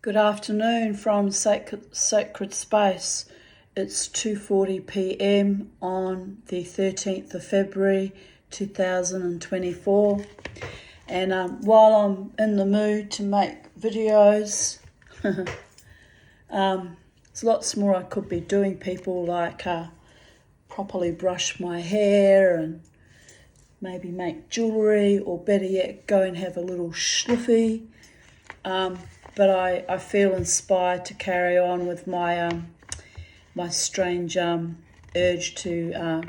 Good afternoon from Sacred Space. It's 2:40 p.m. on the 13th of February 2024, and while I'm in the mood to make videos, there's lots more I could be doing, people, like properly brush my hair and maybe make jewellery, or better yet, go and have a little schliffy. But I feel inspired to carry on with my my strange urge to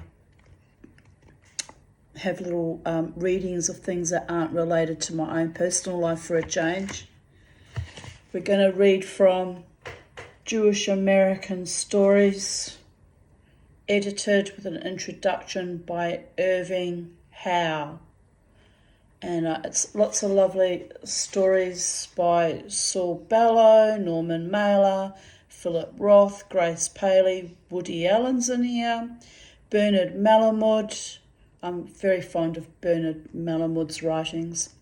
have little readings of things that aren't related to my own personal life for a change. We're going to read from Jewish American Stories, edited with an introduction by Irving Howe. And it's lots of lovely stories by Saul Bellow, Norman Mailer, Philip Roth, Grace Paley, Woody Allen's in here, Bernard Malamud. I'm very fond of Bernard Malamud's writings.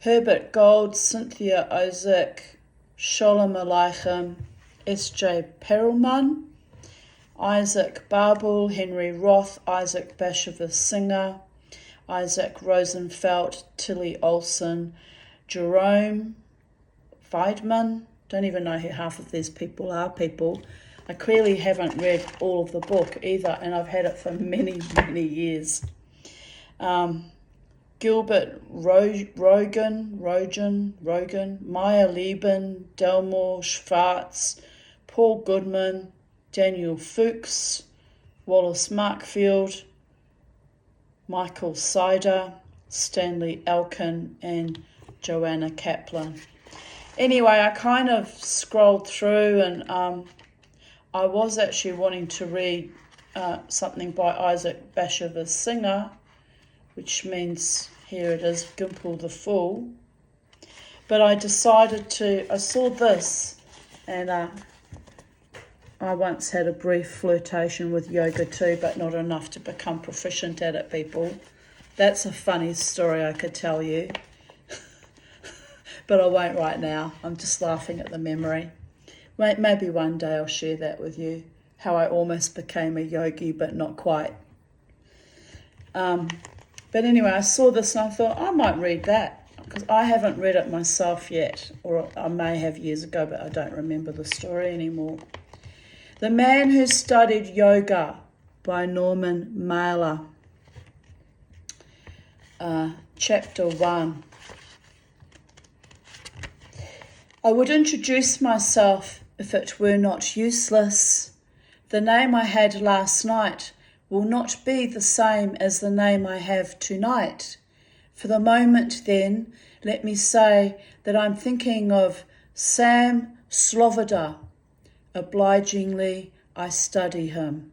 Herbert Gold, Cynthia Ozick, Sholem Aleichem, S.J. Perelman, Isaac Babel, Henry Roth, Isaac Bashevis Singer, Isaac Rosenfeld, Tilly Olson, Jerome Weidman. Don't even know who half of these people are, people. I clearly haven't read all of the book either, and I've had it for many, many years. Gilbert Rogan, Maya Lieben, Delmore Schwartz, Paul Goodman, Daniel Fuchs, Wallace Markfield, Michael Sider, Stanley Elkin, and Joanna Kaplan. Anyway, I kind of scrolled through, and I was actually wanting to read something by Isaac Bashevis Singer, which means, here it is, Gimple the Fool. But I saw this, and I once had a brief flirtation with yoga too, but not enough to become proficient at it, people. That's a funny story I could tell you, but I won't right now. I'm just laughing at the memory. Maybe one day I'll share that with you, how I almost became a yogi, but not quite. But anyway, I saw this and I thought I might read that, because I haven't read it myself yet, or I may have years ago, but I don't remember the story anymore. The Man Who Studied Yoga by Norman Mailer. Chapter 1. I would introduce myself if it were not useless. The name I had last night will not be the same as the name I have tonight. For the moment, then, let me say that I'm thinking of Sam Sloboda. Obligingly, I study him.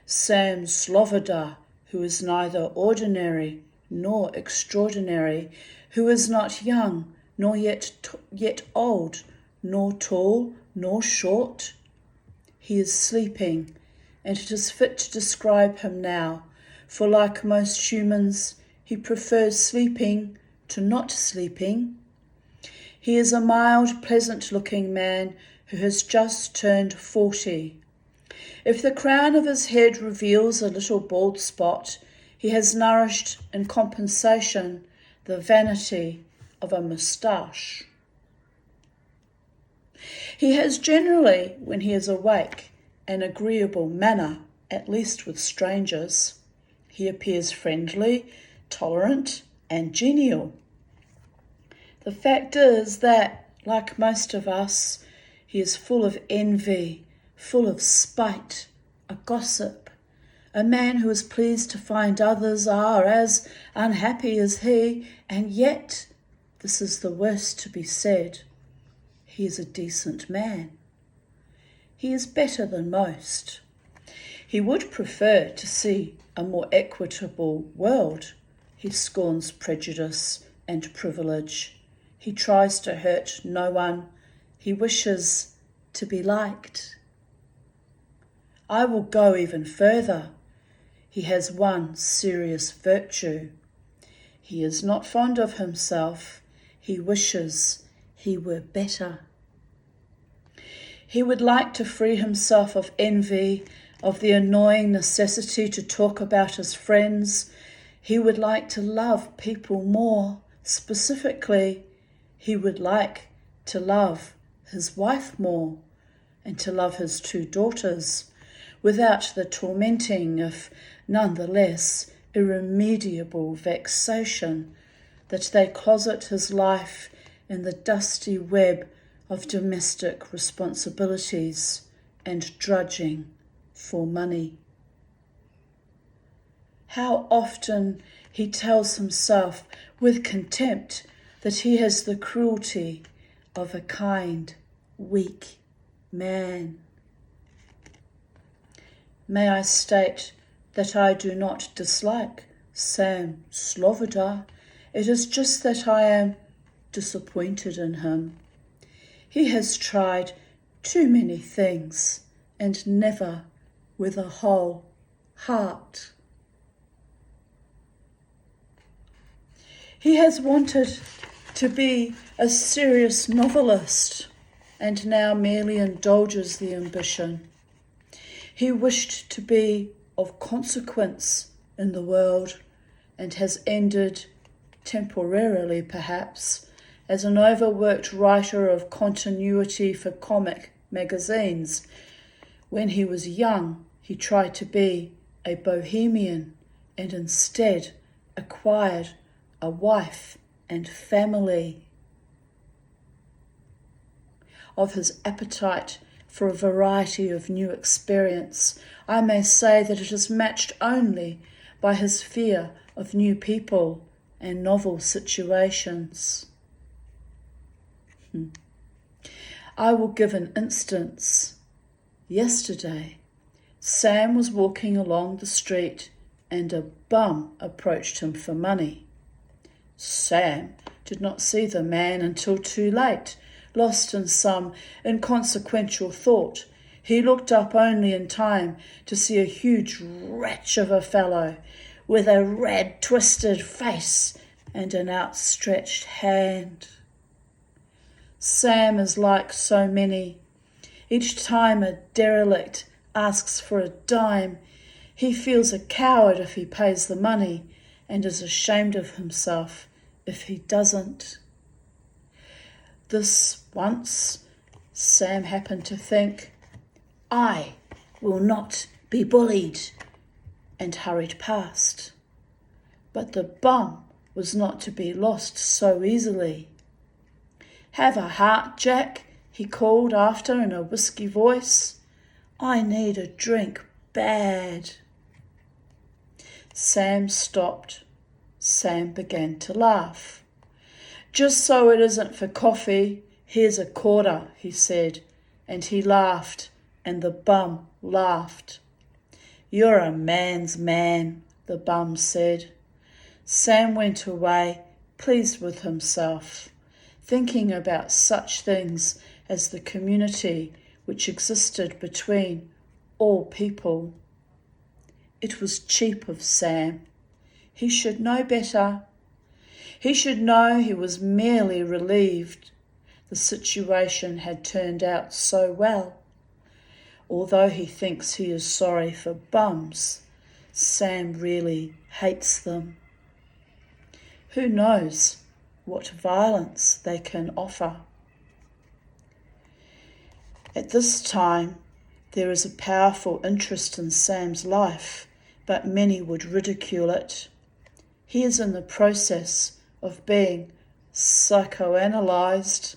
Sam Sloboda, who is neither ordinary nor extraordinary, who is not young nor yet old, nor tall nor short. He is sleeping, and it is fit to describe him now, for like most humans, he prefers sleeping to not sleeping. He is a mild, pleasant-looking man who has just turned 40. If the crown of his head reveals a little bald spot, he has nourished in compensation the vanity of a moustache. He has generally, when he is awake, an agreeable manner, at least with strangers. He appears friendly, tolerant, and genial. The fact is that, like most of us, he is full of envy, full of spite, a gossip, a man who is pleased to find others are as unhappy as he, and yet, this is the worst to be said, he is a decent man. He is better than most. He would prefer to see a more equitable world. He scorns prejudice and privilege. He tries to hurt no one. He wishes to be liked. I will go even further. He has one serious virtue. He is not fond of himself. He wishes he were better. He would like to free himself of envy, of the annoying necessity to talk about his friends. He would like to love people more. Specifically, he would like to love his wife more and to love his 2 daughters without the tormenting, if nonetheless irremediable vexation that they closet his life in the dusty web of domestic responsibilities and drudging for money. How often he tells himself with contempt that he has the cruelty of a kind, weak man. May I state that I do not dislike Sam Sloboda. It is just that I am disappointed in him. He has tried too many things and never with a whole heart. He has wanted to be a serious novelist and now merely indulges the ambition. He wished to be of consequence in the world and has ended, temporarily perhaps, as an overworked writer of continuity for comic magazines. When he was young, he tried to be a bohemian and instead acquired a wife and family. Of his appetite for a variety of new experience, I may say that it is matched only by his fear of new people and novel situations. I will give an instance. Yesterday, Sam was walking along the street and a bum approached him for money. Sam did not see the man until too late, lost in some inconsequential thought. He looked up only in time to see a huge wretch of a fellow with a red, twisted face and an outstretched hand. Sam is like so many. Each time a derelict asks for a dime, he feels a coward if he pays the money and is ashamed of himself if he doesn't. This once, Sam happened to think, I will not be bullied, and hurried past. But the bum was not to be lost so easily. Have a heart, Jack, he called after in a whisky voice. I need a drink bad. Sam stopped. Sam began to laugh. Just so it isn't for coffee, here's a quarter, he said, and he laughed, and the bum laughed. You're a man's man, the bum said. Sam went away, pleased with himself, thinking about such things as the community which existed between all people. It was cheap of Sam. He should know better. He should know he was merely relieved the situation had turned out so well. Although he thinks he is sorry for bums, Sam really hates them. Who knows what violence they can offer? At this time, there is a powerful interest in Sam's life, but many would ridicule it. He is in the process of being psychoanalyzed.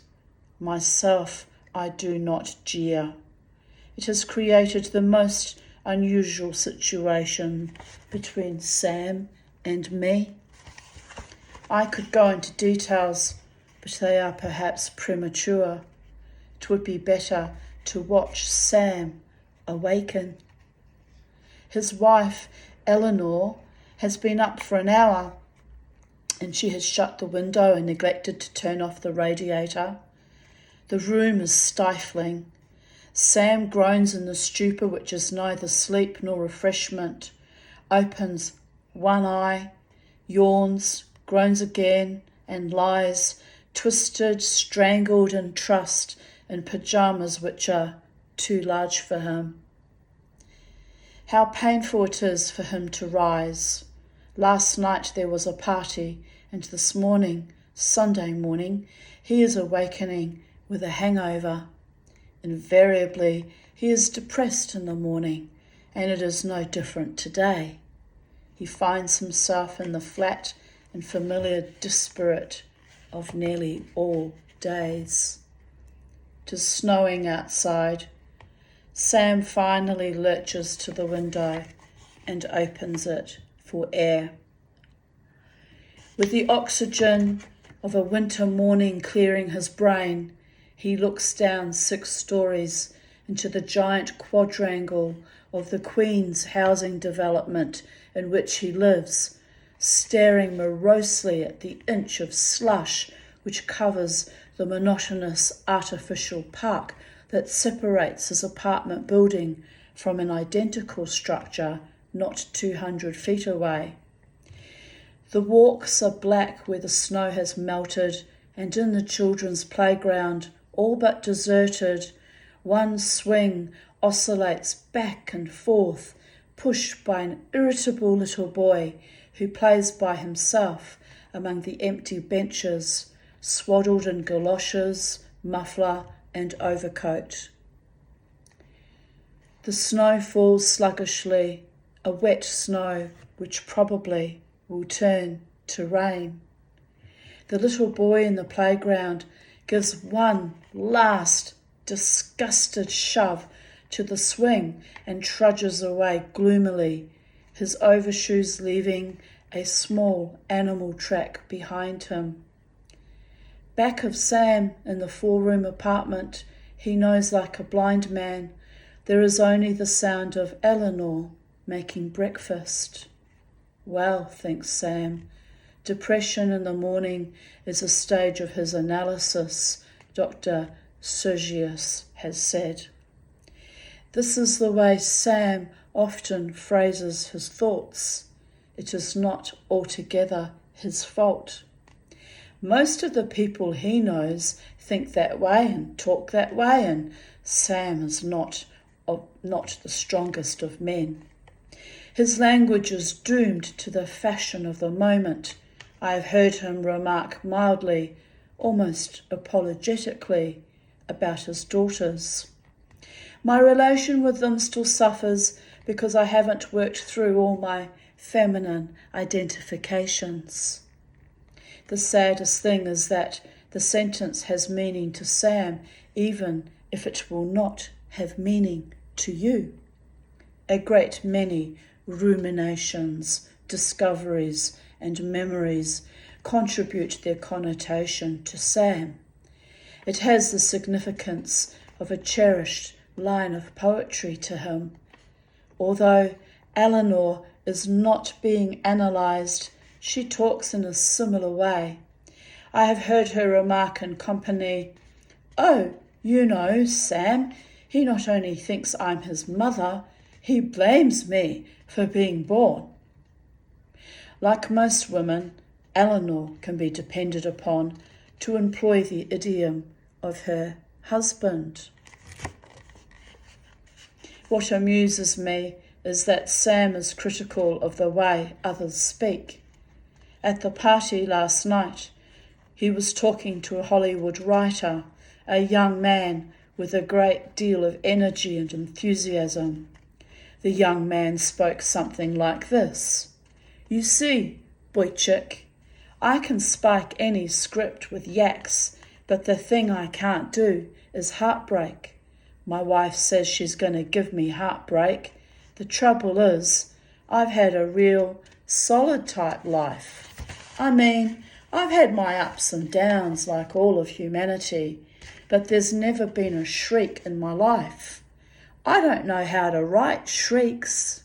Myself, I do not jeer. It has created the most unusual situation between Sam and me. I could go into details, but they are perhaps premature. It would be better to watch Sam awaken. His wife, Eleanor, has been up for an hour, and she has shut the window and neglected to turn off the radiator. The room is stifling. Sam groans in the stupor which is neither sleep nor refreshment, opens one eye, yawns, groans again, and lies, twisted, strangled in trust, in pyjamas which are too large for him. How painful it is for him to rise. Last night there was a party, and this morning, Sunday morning, he is awakening with a hangover. Invariably, he is depressed in the morning, and it is no different today. He finds himself in the flat and familiar disparate of nearly all days. 'Tis snowing outside. Sam finally lurches to the window and opens it for air. With the oxygen of a winter morning clearing his brain, he looks down 6 stories into the giant quadrangle of the Queen's housing development in which he lives, staring morosely at the inch of slush which covers the monotonous artificial park that separates his apartment building from an identical structure not 200 feet away. The walks are black where the snow has melted, and in the children's playground, all but deserted, one swing oscillates back and forth, pushed by an irritable little boy who plays by himself among the empty benches, swaddled in galoshes, muffler and overcoat. The snow falls sluggishly, a wet snow which probably will turn to rain. The little boy in the playground gives one last disgusted shove to the swing and trudges away gloomily, his overshoes leaving a small animal track behind him. Back of Sam in the 4-room apartment, he knows like a blind man, there is only the sound of Eleanor making breakfast. Well, thinks Sam, depression in the morning is a stage of his analysis, Dr. Sergius has said. This is the way Sam often phrases his thoughts. It is not altogether his fault. Most of the people he knows think that way and talk that way, and Sam is not the strongest of men. His language is doomed to the fashion of the moment. I have heard him remark mildly, almost apologetically, about his daughters. My relation with them still suffers because I haven't worked through all my feminine identifications. The saddest thing is that the sentence has meaning to Sam, even if it will not have meaning to you. A great many ruminations, discoveries, and memories contribute their connotation to Sam. It has the significance of a cherished line of poetry to him. Although Eleanor is not being analysed, she talks in a similar way. I have heard her remark in company, "Oh, you know, Sam, he not only thinks I'm his mother, he blames me for being born." Like most women, Eleanor can be depended upon to employ the idiom of her husband. What amuses me is that Sam is critical of the way others speak. At the party last night, he was talking to a Hollywood writer, a young man with a great deal of energy and enthusiasm. The young man spoke something like this: "You see, Boychik, I can spike any script with yaks, but the thing I can't do is heartbreak. My wife says she's going to give me heartbreak. The trouble is, I've had a real solid type life. I mean, I've had my ups and downs like all of humanity, but there's never been a shriek in my life. I don't know how to write shrieks."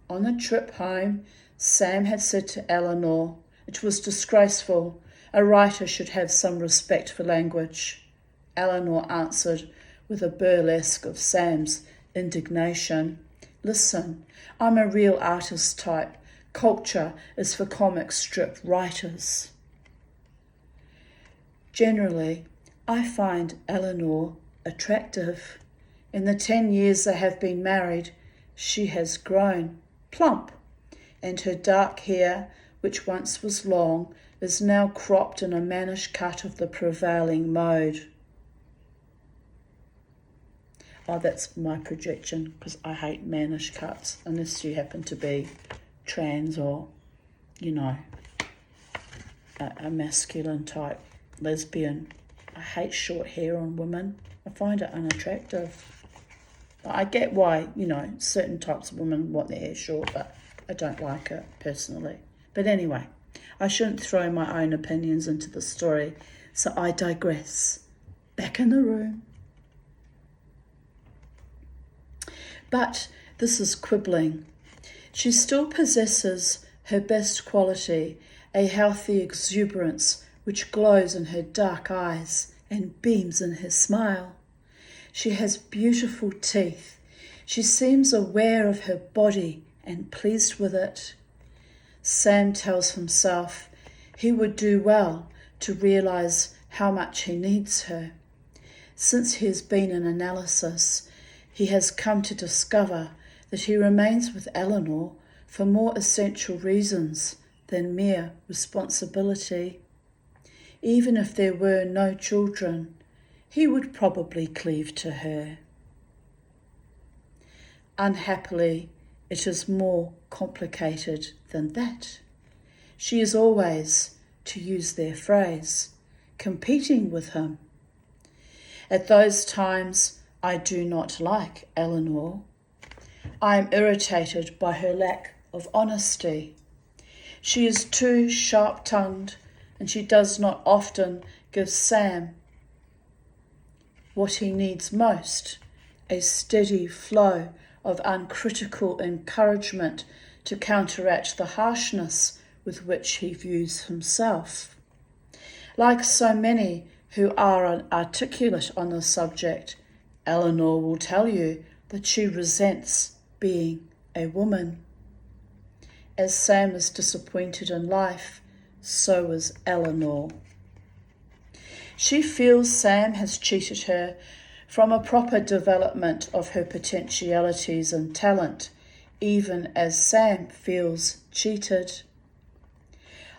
On the trip home, Sam had said to Eleanor, it was disgraceful. A writer should have some respect for language. Eleanor answered with a burlesque of Sam's indignation, "Listen, I'm a real artist type. Culture is for comic strip writers." Generally, I find Eleanor attractive. In the 10 years they have been married, she has grown plump, and her dark hair, which once was long, is now cropped in a mannish cut of the prevailing mode. Oh, that's my projection, because I hate mannish cuts, unless you happen to be trans or, a masculine type lesbian. I hate short hair on women. I find it unattractive. I get why, certain types of women want their hair short, but I don't like it personally. But anyway, I shouldn't throw my own opinions into the story, so I digress. Back in the room. But this is quibbling. She still possesses her best quality, a healthy exuberance which glows in her dark eyes and beams in her smile. She has beautiful teeth. She seems aware of her body and pleased with it. Sam tells himself he would do well to realize how much he needs her. Since he has been in analysis, he has come to discover that he remains with Eleanor for more essential reasons than mere responsibility. Even if there were no children, he would probably cleave to her. Unhappily, it is more complicated than that. She is always, to use their phrase, competing with him. At those times, I do not like Eleanor. I am irritated by her lack of honesty. She is too sharp-tongued, and she does not often give Sam what he needs most, a steady flow of uncritical encouragement to counteract the harshness with which he views himself. Like so many who are articulate on the subject, Eleanor will tell you that she resents being a woman. As Sam is disappointed in life, so is Eleanor. She feels Sam has cheated her from a proper development of her potentialities and talent, even as Sam feels cheated.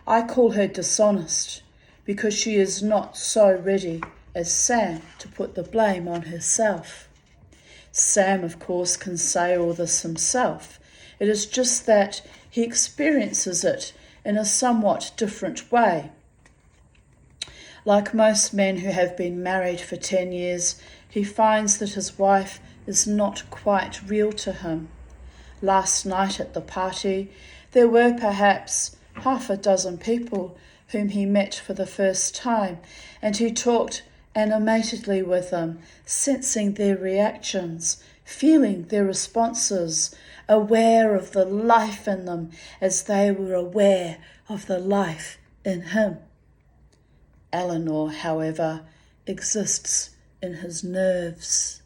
I call her dishonest because she is not so ready as Sam to put the blame on herself. Sam, of course, can say all this himself. It is just that he experiences it in a somewhat different way. Like most men who have been married for 10 years, he finds that his wife is not quite real to him. Last night at the party, there were perhaps half a dozen people whom he met for the first time, and he talked animatedly with them, sensing their reactions, feeling their responses, aware of the life in them as they were aware of the life in him. Eleanor, however, exists in his nerves.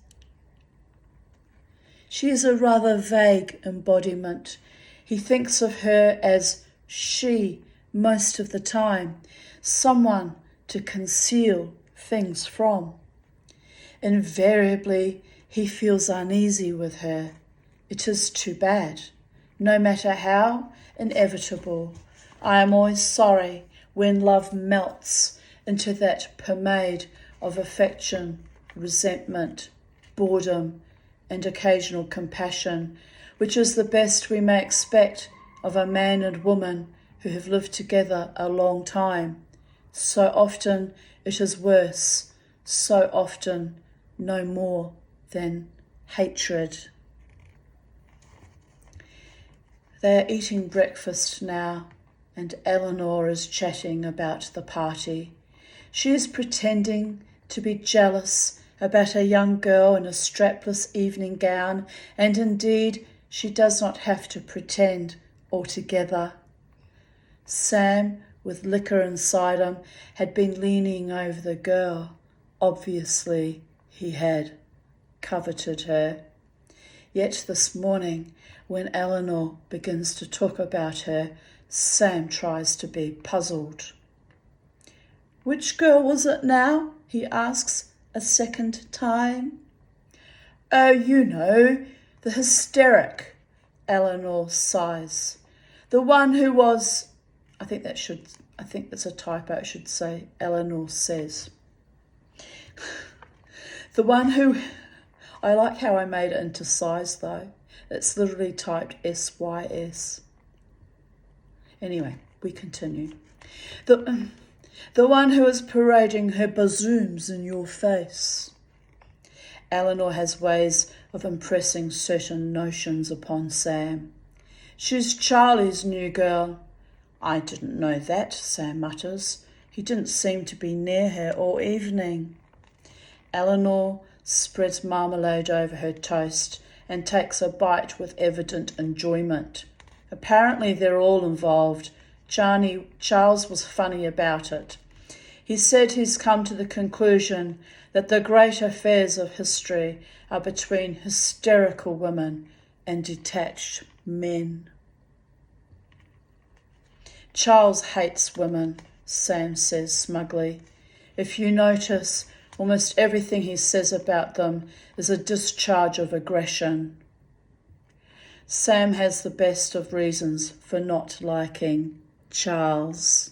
She is a rather vague embodiment. He thinks of her as she most of the time, someone to conceal things from. Invariably, he feels uneasy with her. It is too bad. No matter how inevitable, I am always sorry when love melts into that pomade of affection, resentment, boredom, and occasional compassion, which is the best we may expect of a man and woman who have lived together a long time. So often it is worse, so often no more than hatred. They are eating breakfast now, and Eleanor is chatting about the party. She is pretending to be jealous about a young girl in a strapless evening gown, and indeed she does not have to pretend altogether. Sam, with liquor inside him, had been leaning over the girl. Obviously, he had coveted her. Yet this morning, when Eleanor begins to talk about her, Sam tries to be puzzled. Which girl was it now? He asks a second time. Oh, you know, the hysteric, Eleanor sighs. The one who was, I think that's a typo, it should say Eleanor says. The one who, I like how I made it into size though. It's literally typed SYS. Anyway, we continue. The one who is parading her bazooms in your face. Eleanor has ways of impressing certain notions upon Sam. She's Charlie's new girl. I didn't know that, Sam mutters. He didn't seem to be near her all evening. Eleanor spreads marmalade over her toast and takes a bite with evident enjoyment. Apparently they're all involved. Charles was funny about it. He said he's come to the conclusion that the great affairs of history are between hysterical women and detached men. Charles hates women, Sam says smugly. If you notice, almost everything he says about them is a discharge of aggression. Sam has the best of reasons for not liking Charles.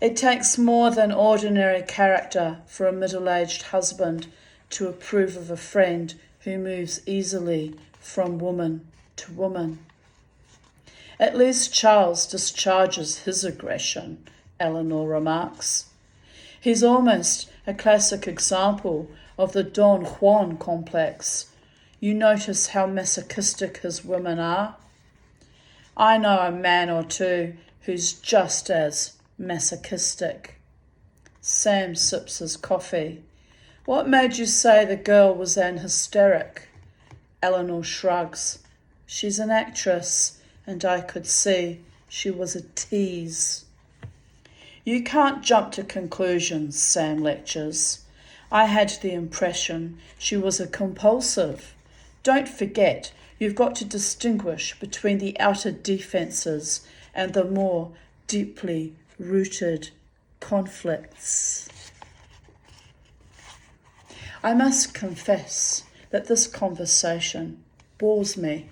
It takes more than ordinary character for a middle-aged husband to approve of a friend who moves easily from woman to woman. At least Charles discharges his aggression, Eleanor remarks. He's almost a classic example of the Don Juan complex. You notice how masochistic his women are? I know a man or two who's just as masochistic. Sam sips his coffee. What made you say the girl was an hysteric? Eleanor shrugs. She's an actress, and I could see she was a tease. You can't jump to conclusions, Sam lectures. I had the impression she was a compulsive. Don't forget, you've got to distinguish between the outer defences and the more deeply rooted conflicts. I must confess that this conversation bores me.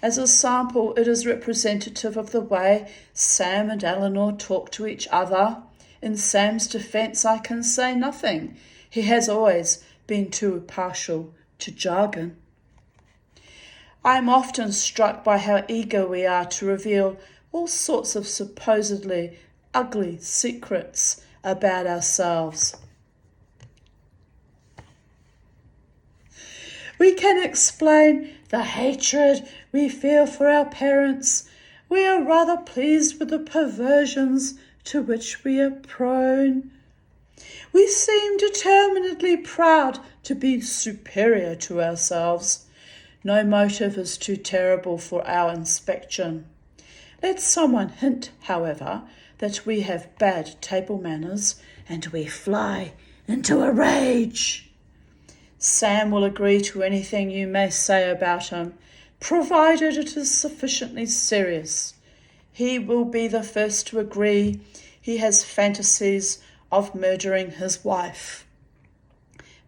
As a sample, it is representative of the way Sam and Eleanor talk to each other. In Sam's defence, I can say nothing. He has always been too partial to jargon. I am often struck by how eager we are to reveal all sorts of supposedly ugly secrets about ourselves. We can explain the hatred we feel for our parents. We are rather pleased with the perversions to which we are prone. We seem determinedly proud to be superior to ourselves. No motive is too terrible for our inspection. Let someone hint, however, that we have bad table manners, and we fly into a rage. Sam will agree to anything you may say about him, provided it is sufficiently serious. He will be the first to agree he has fantasies of murdering his wife.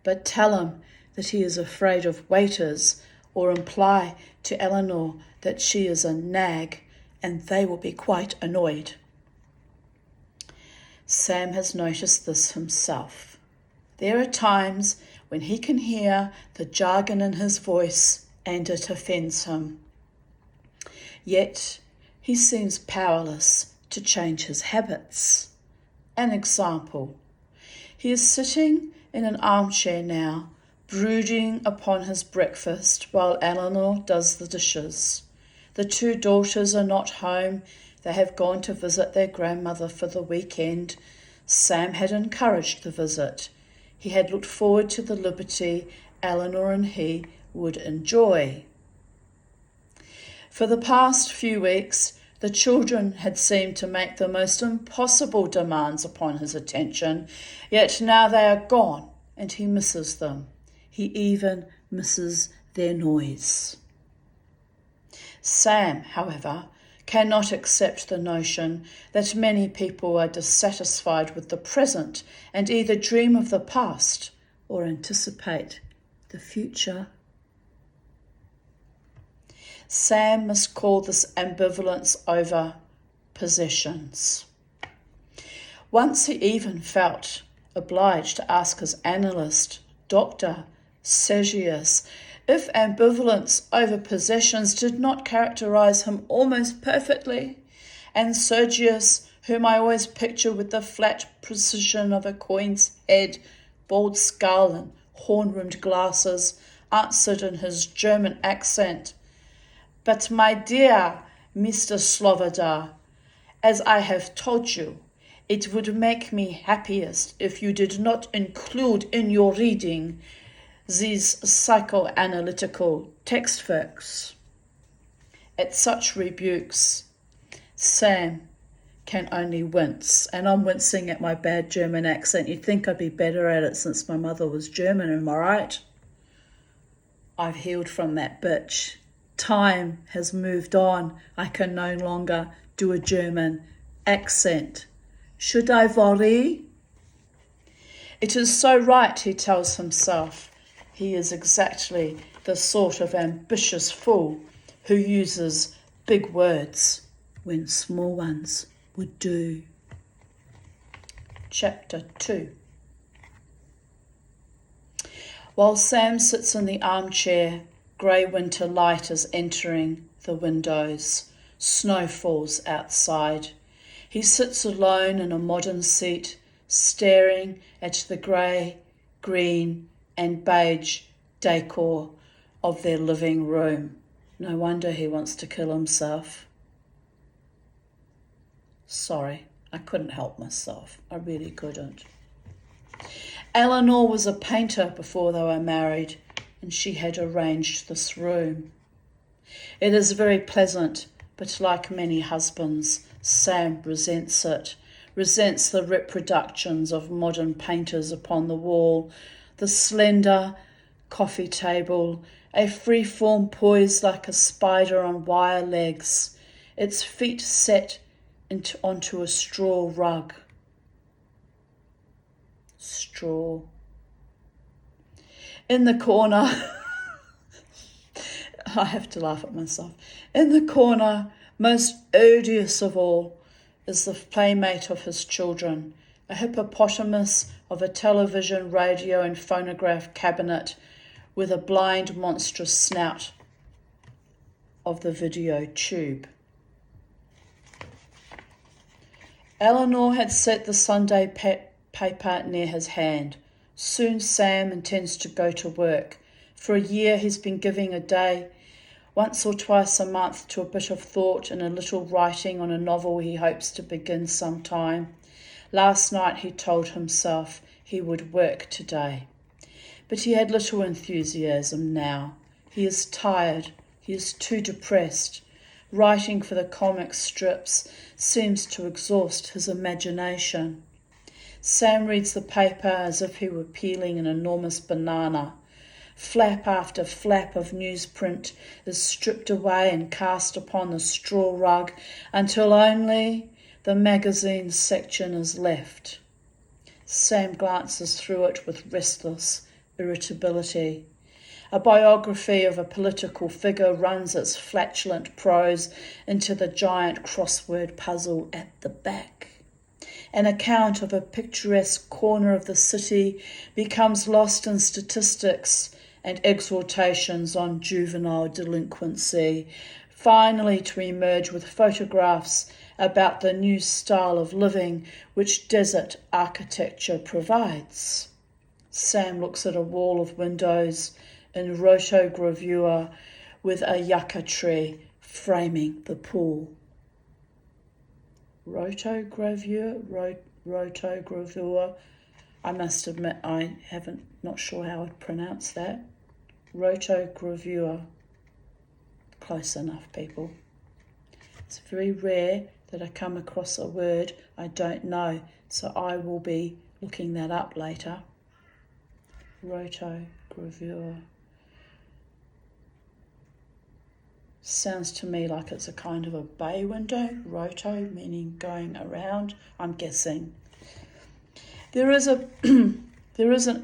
But tell him that he is afraid of waiters, or imply to Eleanor that she is a nag, and they will be quite annoyed. Sam has noticed this himself. There are times when he can hear the jargon in his voice and it offends him. Yet he seems powerless to change his habits. An example. He is sitting in an armchair now, brooding upon his breakfast while Eleanor does the dishes. The two daughters are not home. They have gone to visit their grandmother for the weekend. Sam had encouraged the visit. He had looked forward to the liberty Eleanor and he would enjoy. For the past few weeks, the children had seemed to make the most impossible demands upon his attention, yet now they are gone and he misses them. He even misses their noise. Sam, however, cannot accept the notion that many people are dissatisfied with the present and either dream of the past or anticipate the future. Sam must call this ambivalence over possessions. Once he even felt obliged to ask his analyst, Dr. Sergius, if ambivalence over possessions did not characterize him almost perfectly, and Sergius, whom I always picture with the flat precision of a coin's head, bald skull and horn-rimmed glasses, answered in his German accent, "But my dear Mr. Slovada, as I have told you, it would make me happiest if you did not include in your reading these psychoanalytical textbooks." At such rebukes, Sam can only wince, and I'm wincing at my bad German accent. You'd think I'd be better at it since my mother was German, am I right? I've healed from that bitch. Time has moved on. I can no longer do a German accent. Should I worry? It is so right, he tells himself. He is exactly the sort of ambitious fool who uses big words when small ones would do. Chapter 2. While Sam sits in the armchair, grey winter light is entering the windows. Snow falls outside. He sits alone in a modern seat, staring at the grey, green and beige decor of their living room. No wonder he wants to kill himself. Sorry, I couldn't help myself. I really couldn't. Eleanor was a painter before they were married, and she had arranged this room. It is very pleasant, but like many husbands, Sam resents it, resents the reproductions of modern painters upon the wall, the slender coffee table, a free-form poised like a spider on wire legs, its feet set onto a straw rug. Straw. In the corner, I have to laugh at myself. In the corner, most odious of all, is the playmate of his children, a hippopotamus of a television, radio and phonograph cabinet with a blind monstrous snout of the video tube. Eleanor had set the Sunday paper near his hand. Soon Sam intends to go to work. For a year he's been giving a day, once or twice a month, to a bit of thought and a little writing on a novel he hopes to begin sometime. Last night he told himself he would work today. But he had little enthusiasm now. He is tired. He is too depressed. Writing for the comic strips seems to exhaust his imagination. Sam reads the paper as if he were peeling an enormous banana. Flap after flap of newsprint is stripped away and cast upon the straw rug until only the magazine section is left. Sam glances through it with restless irritability. A biography of a political figure runs its flatulent prose into the giant crossword puzzle at the back. An account of a picturesque corner of the city becomes lost in statistics and exhortations on juvenile delinquency, finally to emerge with photographs about the new style of living which desert architecture provides. Sam looks at a wall of windows in rotogravure with a yucca tree framing the pool. Rotogravure. I must admit not sure how I'd pronounce that. Rotogravure. Close enough, people. It's very rare that I come across a word I don't know, so I will be looking that up later. Rotogravure. Sounds to me like it's a kind of a bay window, roto, meaning going around, I'm guessing. There is an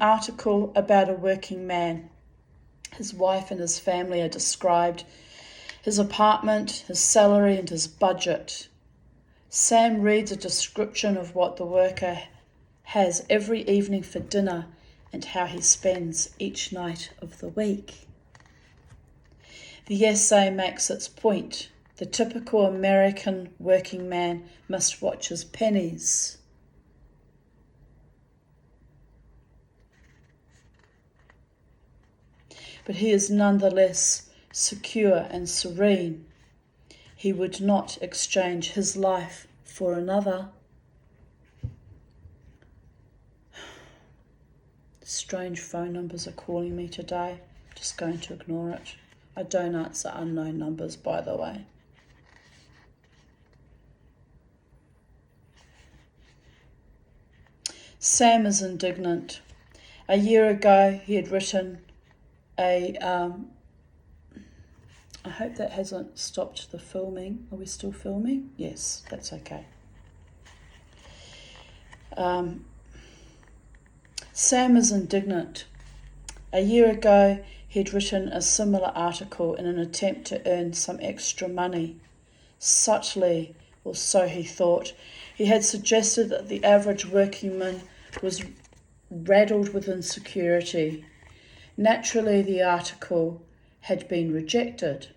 article about a working man. His wife and his family are described, his apartment, his salary and his budget. Sam reads a description of what the worker has every evening for dinner and how he spends each night of the week. The essay makes its point. The typical American working man must watch his pennies. But he is nonetheless secure and serene. He would not exchange his life for another. Strange phone numbers are calling me today. Just going to ignore it. I don't answer unknown numbers, by the way. Sam is indignant. A year ago, he had written I hope that hasn't stopped the filming. Are we still filming? Yes, that's okay. Sam is indignant. A year ago, he'd written a similar article in an attempt to earn some extra money. Subtly, or so he thought, he had suggested that the average working man was riddled with insecurity. Naturally, the article had been rejected.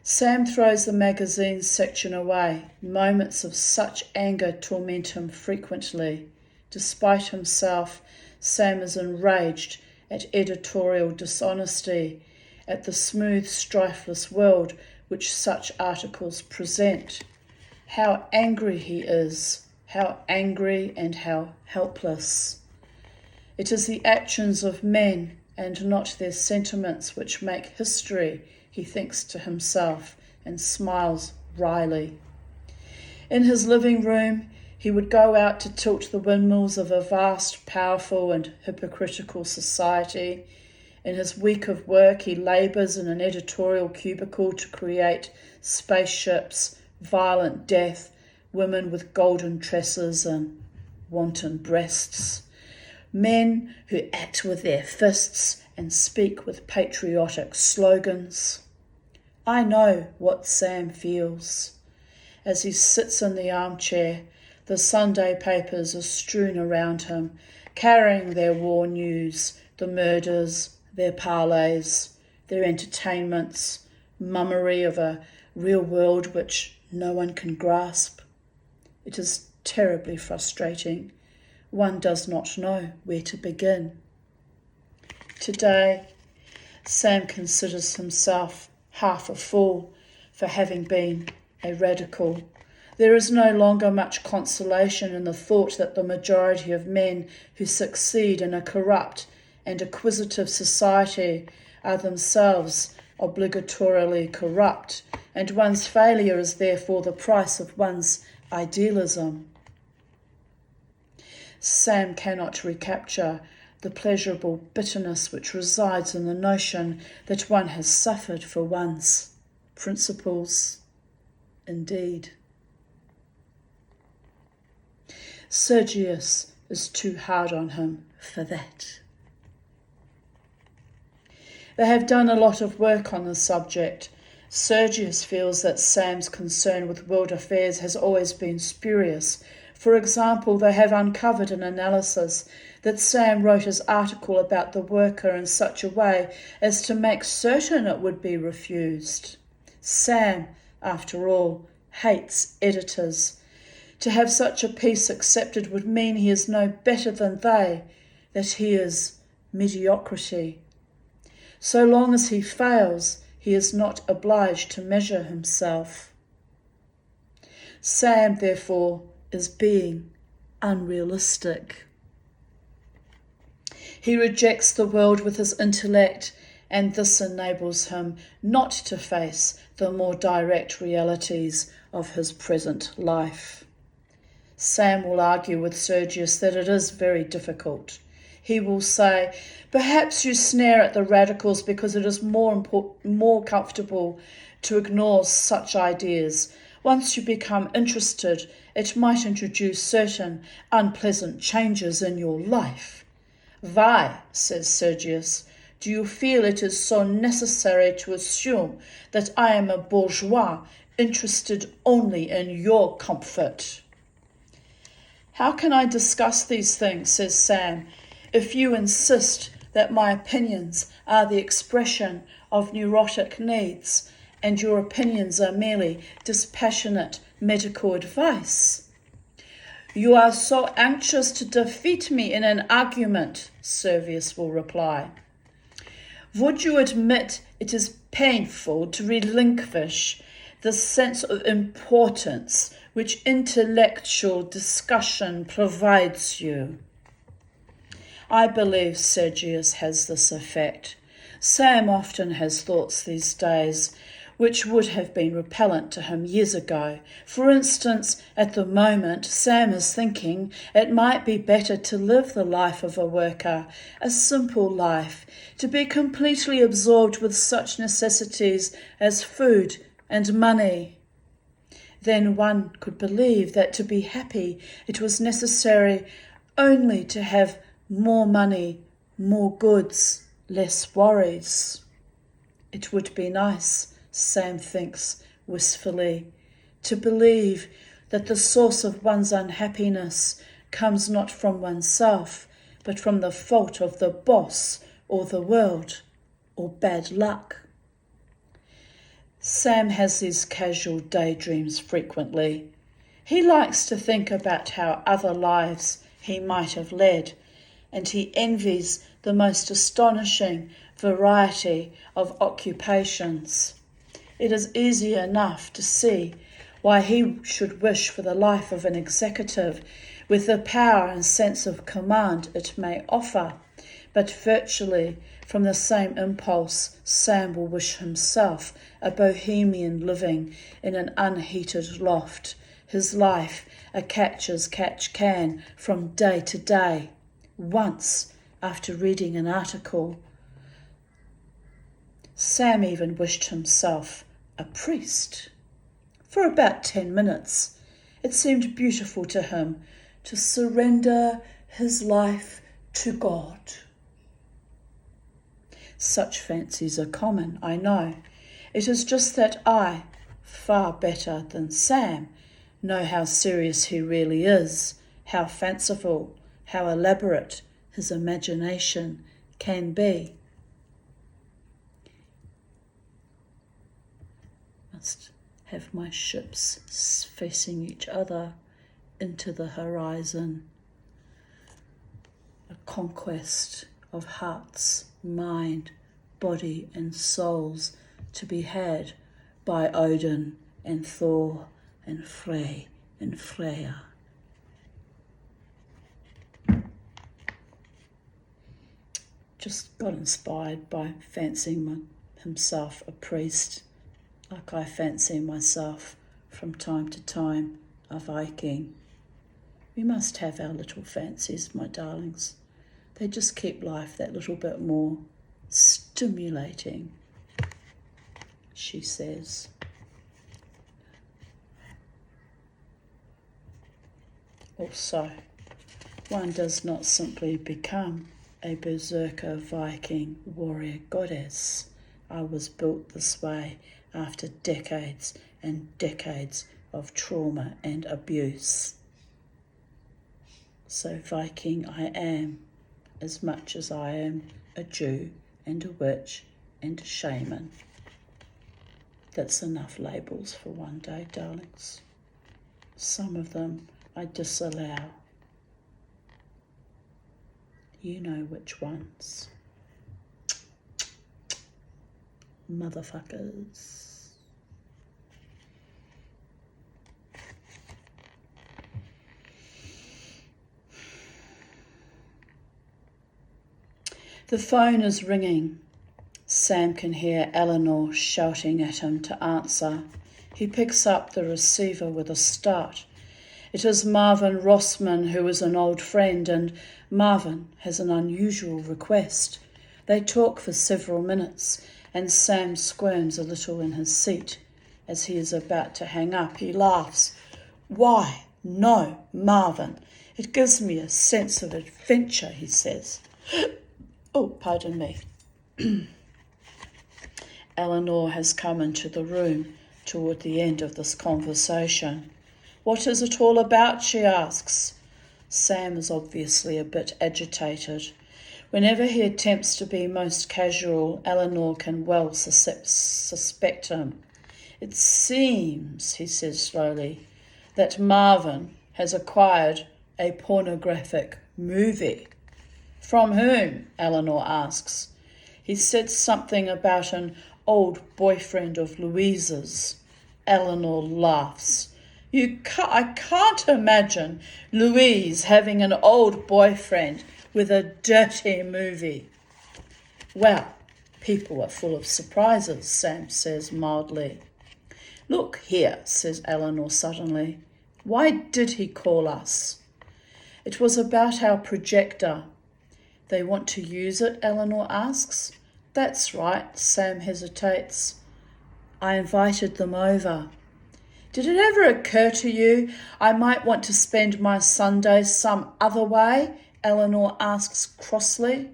Sam throws the magazine's section away. Moments of such anger torment him frequently. Despite himself, Sam is enraged at editorial dishonesty, at the smooth, strifeless world which such articles present. How angry he is, how angry and how helpless. It is the actions of men and not their sentiments which make history, he thinks to himself, and smiles wryly. In his living room, he would go out to tilt the windmills of a vast, powerful and hypocritical society. In his week of work, he labours in an editorial cubicle to create spaceships, violent death, women with golden tresses and wanton breasts. Men who act with their fists and speak with patriotic slogans. I know what Sam feels. As he sits in the armchair, the Sunday papers are strewn around him, carrying their war news, the murders, their parlays, their entertainments, mummery of a real world which no one can grasp. It is terribly frustrating. One does not know where to begin. Today, Sam considers himself half a fool for having been a radical. There is no longer much consolation in the thought that the majority of men who succeed in a corrupt and acquisitive society are themselves obligatorily corrupt, and one's failure is therefore the price of one's idealism. Sam cannot recapture the pleasurable bitterness which resides in the notion that one has suffered for one's principles. Indeed. Sergius is too hard on him for that. They have done a lot of work on the subject. Sergius feels that Sam's concern with world affairs has always been spurious. For example, they have uncovered an analysis that Sam wrote his article about the worker in such a way as to make certain it would be refused. Sam, after all, hates editors. To have such a piece accepted would mean he is no better than they, that he is mediocrity. So long as he fails, he is not obliged to measure himself. Sam, therefore, is being unrealistic. He rejects the world with his intellect, and this enables him not to face the more direct realities of his present life. Sam will argue with Sergius that it is very difficult. he will say, perhaps you snare at the radicals because it is more comfortable to ignore such ideas. Once you become interested, it might introduce certain unpleasant changes in your life. Why, says Sergius, do you feel it is so necessary to assume that I am a bourgeois interested only in your comfort? How can I discuss these things, says Sam, if you insist that my opinions are the expression of neurotic needs and your opinions are merely dispassionate medical advice? You are so anxious to defeat me in an argument, Servius will reply. Would you admit it is painful to relinquish the sense of importance which intellectual discussion provides you? I believe Sergius has this effect. Sam often has thoughts these days which would have been repellent to him years ago. For instance, at the moment, Sam is thinking it might be better to live the life of a worker, a simple life, to be completely absorbed with such necessities as food and money. Then one could believe that to be happy it was necessary only to have more money, more goods, less worries. It would be nice, Sam thinks wistfully, to believe that the source of one's unhappiness comes not from oneself, but from the fault of the boss or the world or bad luck. Sam has these casual daydreams frequently. He likes to think about how other lives he might have led, and he envies the most astonishing variety of occupations. It is easy enough to see why he should wish for the life of an executive with the power and sense of command it may offer, but virtually from the same impulse Sam will wish himself a bohemian living in an unheated loft, his life a catcher's catch can from day to day. Once, after reading an article, Sam even wished himself a priest. For about 10 minutes, it seemed beautiful to him to surrender his life to God. Such fancies are common, I know. It is just that I, far better than Sam, know how serious he really is, how fanciful, how elaborate his imagination can be. Must have my ships facing each other into the horizon. A conquest of hearts, mind, body and souls to be had by Odin and Thor and Frey and Freya. Just got inspired by fancying himself a priest, like I fancy myself from time to time a Viking. We must have our little fancies, my darlings. They just keep life that little bit more stimulating, she says. Also, one does not simply become a berserker Viking warrior goddess. I was built this way after decades and decades of trauma and abuse. So Viking I am, as much as I am a Jew and a witch and a shaman. That's enough labels for one day, darlings. Some of them I disallow. You know which ones. Motherfuckers. The phone is ringing. Sam can hear Eleanor shouting at him to answer. He picks up the receiver with a start It is Marvin Rossman, who is an old friend, and Marvin has an unusual request. They talk for several minutes, and Sam squirms a little in his seat. As he is about to hang up, he laughs. "Why, no, Marvin. It gives me a sense of adventure," he says. Oh, pardon me. Eleanor has come into the room toward the end of this conversation. "What is it all about?" she asks. Sam is obviously a bit agitated. Whenever he attempts to be most casual, Eleanor can well suspect him. "It seems," he says slowly, "that Marvin has acquired a pornographic movie." "From whom?" Eleanor asks. "He said something about an old boyfriend of Louise's." Eleanor laughs. I can't imagine Louise having an old boyfriend with a dirty movie." "Well, people are full of surprises," Sam says mildly. "Look here," says Eleanor suddenly. "Why did he call us?" "It was about our projector." "They want to use it?" Eleanor asks. "That's right." Sam hesitates. "I invited them over." "Did it ever occur to you I might want to spend my Sundays some other way?" Eleanor asks crossly.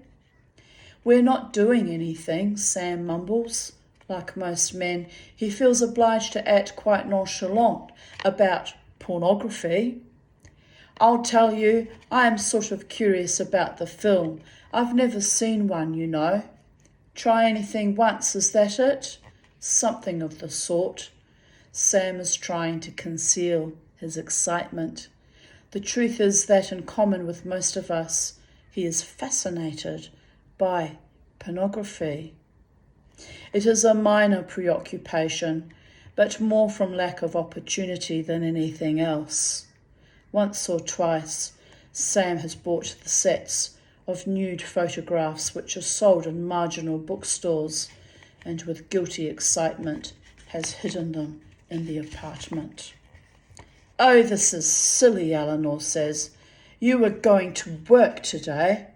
"We're not doing anything," Sam mumbles. Like most men, he feels obliged to act quite nonchalant about pornography. "I'll tell you, I am sort of curious about the film. I've never seen one, you know." "Try anything once, is that it?" "Something of the sort." Sam is trying to conceal his excitement. The truth is that, in common with most of us, he is fascinated by pornography. It is a minor preoccupation, but more from lack of opportunity than anything else. Once or twice, Sam has bought the sets of nude photographs which are sold in marginal bookstores, and with guilty excitement has hidden them in the apartment. "Oh, this is silly," Eleanor says. "You were going to work today."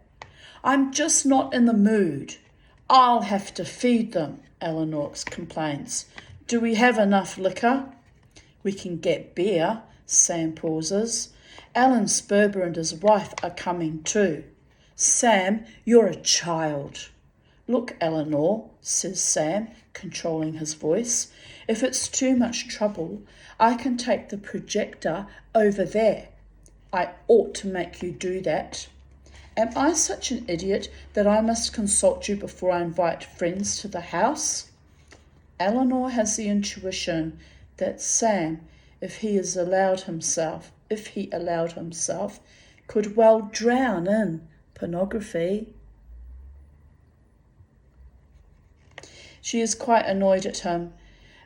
"I'm just not in the mood." "I'll have to feed them," Eleanor complains. "Do we have enough liquor?" "We can get beer." Sam pauses. "Alan Sperber and his wife are coming too." "Sam, you're a child." "Look, Eleanor," says Sam, controlling his voice, "if it's too much trouble, I can take the projector over there." "I ought to make you do that." "Am I such an idiot that I must consult you before I invite friends to the house?" Eleanor has the intuition that Sam, if he allowed himself, could well drown in pornography. She is quite annoyed at him,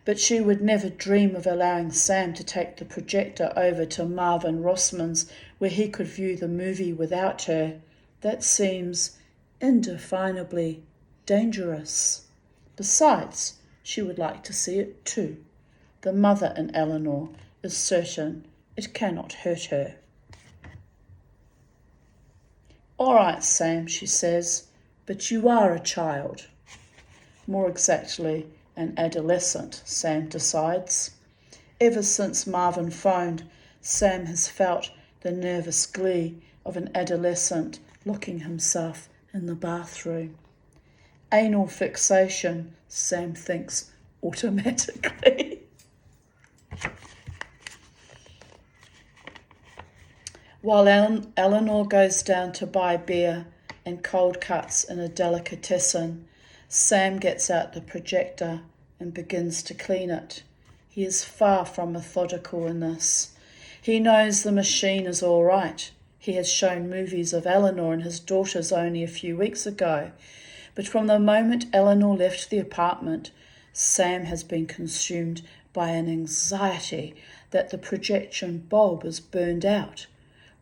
but she would never dream of allowing Sam to take the projector over to Marvin Rossman's, where he could view the movie without her. That seems indefinably dangerous. Besides, she would like to see it too. The mother in Eleanor is certain it cannot hurt her. "All right, Sam," she says, "but you are a child." More exactly, an adolescent, Sam decides. Ever since Marvin phoned, Sam has felt the nervous glee of an adolescent locking himself in the bathroom. Anal fixation, Sam thinks automatically. While Eleanor goes down to buy beer and cold cuts in a delicatessen, Sam gets out the projector and begins to clean it. He is far from methodical in this. He knows the machine is all right. He has shown movies of Eleanor and his daughters only a few weeks ago. But from the moment Eleanor left the apartment, Sam has been consumed by an anxiety that the projection bulb is burned out.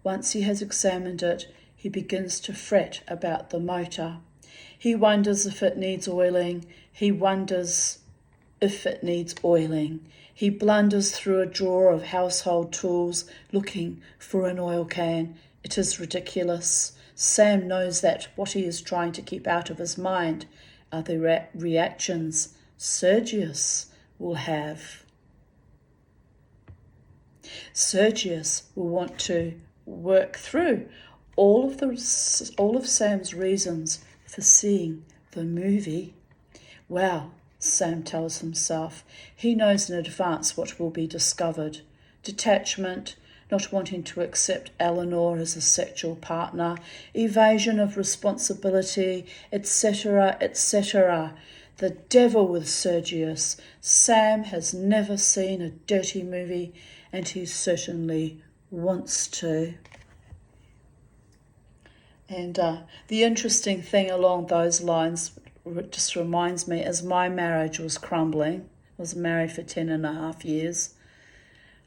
Once he has examined it, he begins to fret about the motor. He wonders if it needs oiling. He wonders if it needs oiling. He blunders through a drawer of household tools looking for an oil can. It is ridiculous. Sam knows that what he is trying to keep out of his mind are the reactions Sergius will have. Sergius will want to work through all of Sam's reasons for seeing the movie. Well, Sam tells himself, he knows in advance what will be discovered. Detachment, not wanting to accept Eleanor as a sexual partner, evasion of responsibility, etc., etc. The devil with Sergius. Sam has never seen a dirty movie, and he certainly wants to. And the interesting thing along those lines, it just reminds me, as my marriage was crumbling, I was married for 10.5 years,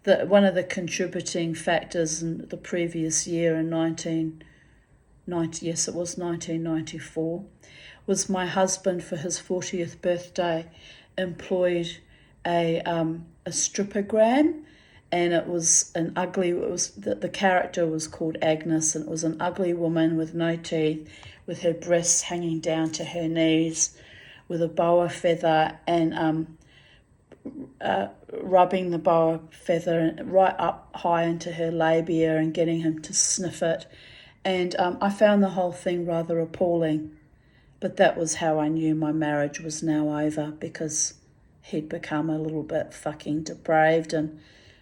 that one of the contributing factors in the previous year in 1994, was my husband, for his 40th birthday, employed a strippogram, and the character was called Agnes, and it was an ugly woman with no teeth, with her breasts hanging down to her knees, with a boa feather, and rubbing the boa feather right up high into her labia and getting him to sniff it. And I found the whole thing rather appalling. But that was how I knew my marriage was now over, because he'd become a little bit fucking depraved. And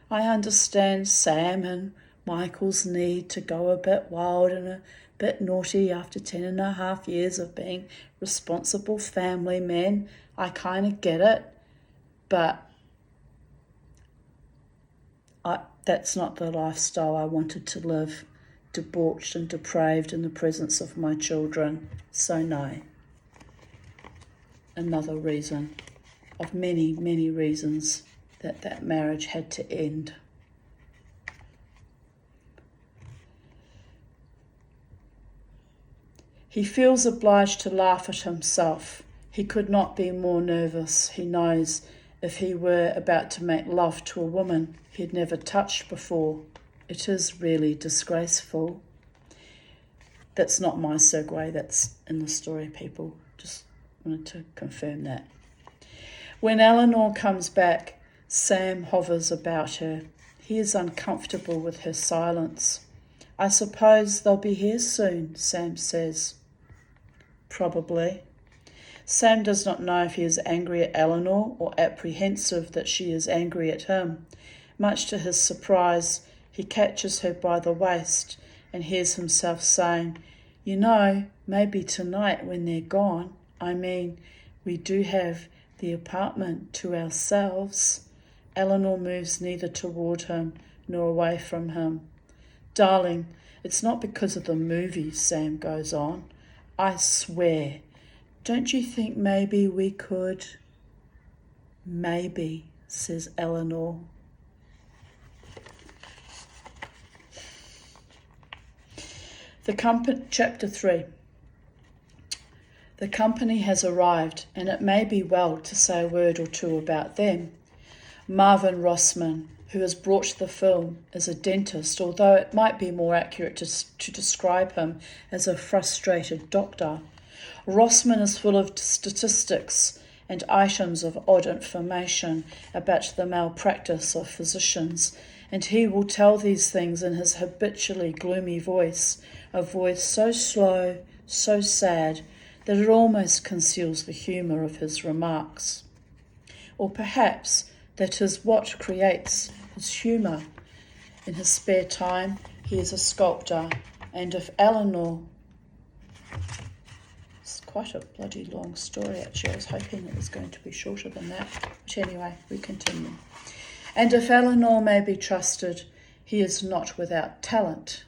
I understand Sam and Michael's need to go a bit wild and a bit naughty after 10.5 years of being responsible family men. I kind of get it. But that's not the lifestyle I wanted to live, debauched and depraved in the presence of my children. So no. Another reason of many, many reasons that marriage had to end. He feels obliged to laugh at himself. He could not be more nervous. He knows if he were about to make love to a woman he'd never touched before. It is really disgraceful. That's not my segue, that's in the story, people. Just wanted to confirm that. When Eleanor comes back, Sam hovers about her. He is uncomfortable with her silence. I suppose they'll be here soon, Sam says. Probably. Sam does not know if he is angry at Eleanor or apprehensive that she is angry at him. Much to his surprise, he catches her by the waist and hears himself saying, "You know, maybe tonight when they're gone, we do have the apartment to ourselves." Eleanor moves neither toward him nor away from him. "Darling, it's not because of the movie," Sam goes on. "I swear. Don't you think maybe we could?" "Maybe," says Eleanor. Chapter 3. The company has arrived, and it may be well to say a word or two about them. Marvin Rossman, who has brought the film, is a dentist, although it might be more accurate to describe him as a frustrated doctor. Rossman is full of statistics and items of odd information about the malpractice of physicians, and he will tell these things in his habitually gloomy voice, a voice so slow, so sad, that it almost conceals the humour of his remarks. Or perhaps that is what creates his humour. In his spare time, he is a sculptor, and if Eleanor... It's quite a bloody long story, actually. I was hoping it was going to be shorter than that. But anyway, we continue. And if Eleanor may be trusted, he is not without talent.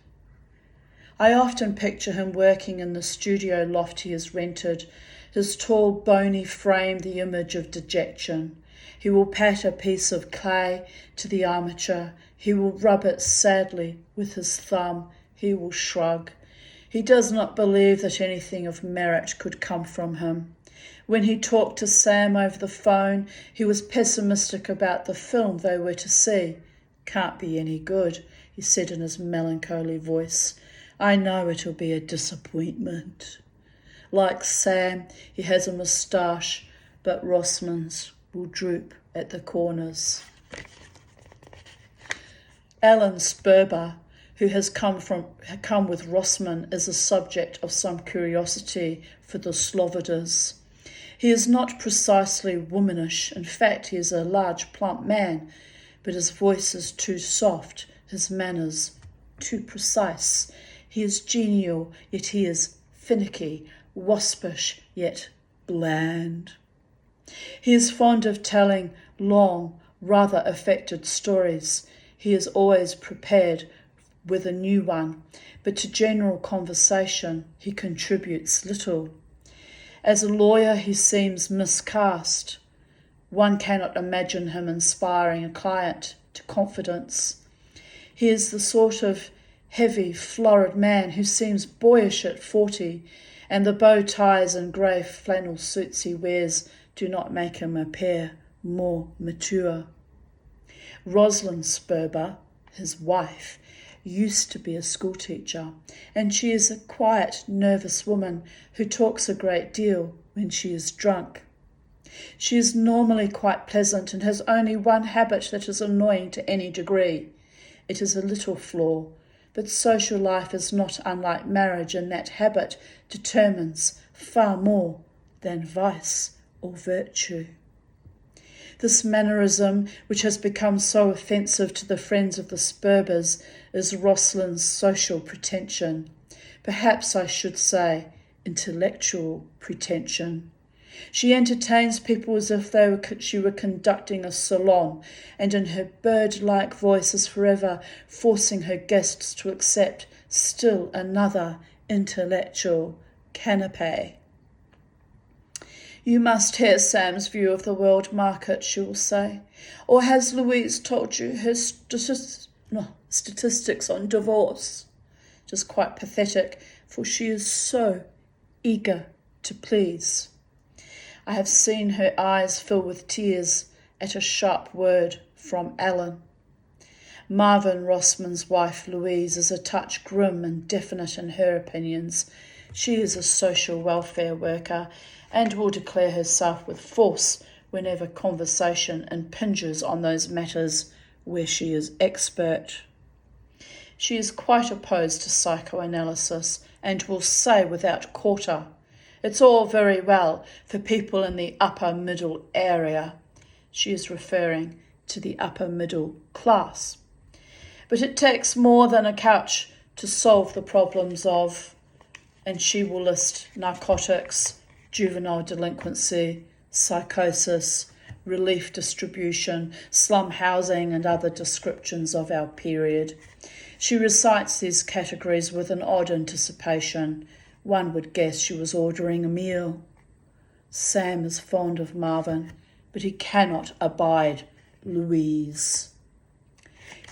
I often picture him working in the studio loft he has rented, his tall, bony frame the image of dejection. He will pat a piece of clay to the armature. He will rub it sadly with his thumb. He will shrug. He does not believe that anything of merit could come from him. When he talked to Sam over the phone, he was pessimistic about the film they were to see. "Can't be any good," he said in his melancholy voice. "I know it'll be a disappointment." Like Sam, he has a moustache, but Rossman's will droop at the corners. Alan Sperber, who has come with Rossman, is a subject of some curiosity for the Slobodas. He is not precisely womanish. In fact, he is a large, plump man, but his voice is too soft, his manners too precise. He is genial, yet he is finicky, waspish, yet bland. He is fond of telling long, rather affected stories. He is always prepared with a new one, but to general conversation he contributes little. As a lawyer he seems miscast. One cannot imagine him inspiring a client to confidence. He is the sort of heavy, florid man who seems boyish at 40, and the bow ties and grey flannel suits he wears do not make him appear more mature. Rosalind Sperber, his wife, used to be a schoolteacher, and she is a quiet, nervous woman who talks a great deal when she is drunk. She is normally quite pleasant and has only one habit that is annoying to any degree. It is a little flaw, but social life is not unlike marriage, and that habit determines far more than vice or virtue. This mannerism, which has become so offensive to the friends of the Sperbers, is Rosalind's social pretension. Perhaps I should say intellectual pretension. She entertains people as if she were conducting a salon, and in her bird-like voice is forever forcing her guests to accept still another intellectual canapé. "You must hear Sam's view of the world market," she will say. "Or has Louise told you her statistics on divorce?" It is quite pathetic, for she is so eager to please. I have seen her eyes fill with tears at a sharp word from Alan. Marvin Rossman's wife, Louise, is a touch grim and definite in her opinions. She is a social welfare worker and will declare herself with force whenever conversation impinges on those matters where she is expert. She is quite opposed to psychoanalysis and will say without quarter, "It's all very well for people in the upper middle area." She is referring to the upper middle class. "But it takes more than a couch to solve the problems of," and she will list narcotics, juvenile delinquency, psychosis, relief distribution, slum housing, and other descriptions of our period. She recites these categories with an odd anticipation. One would guess she was ordering a meal. Sam is fond of Marvin, but he cannot abide Louise.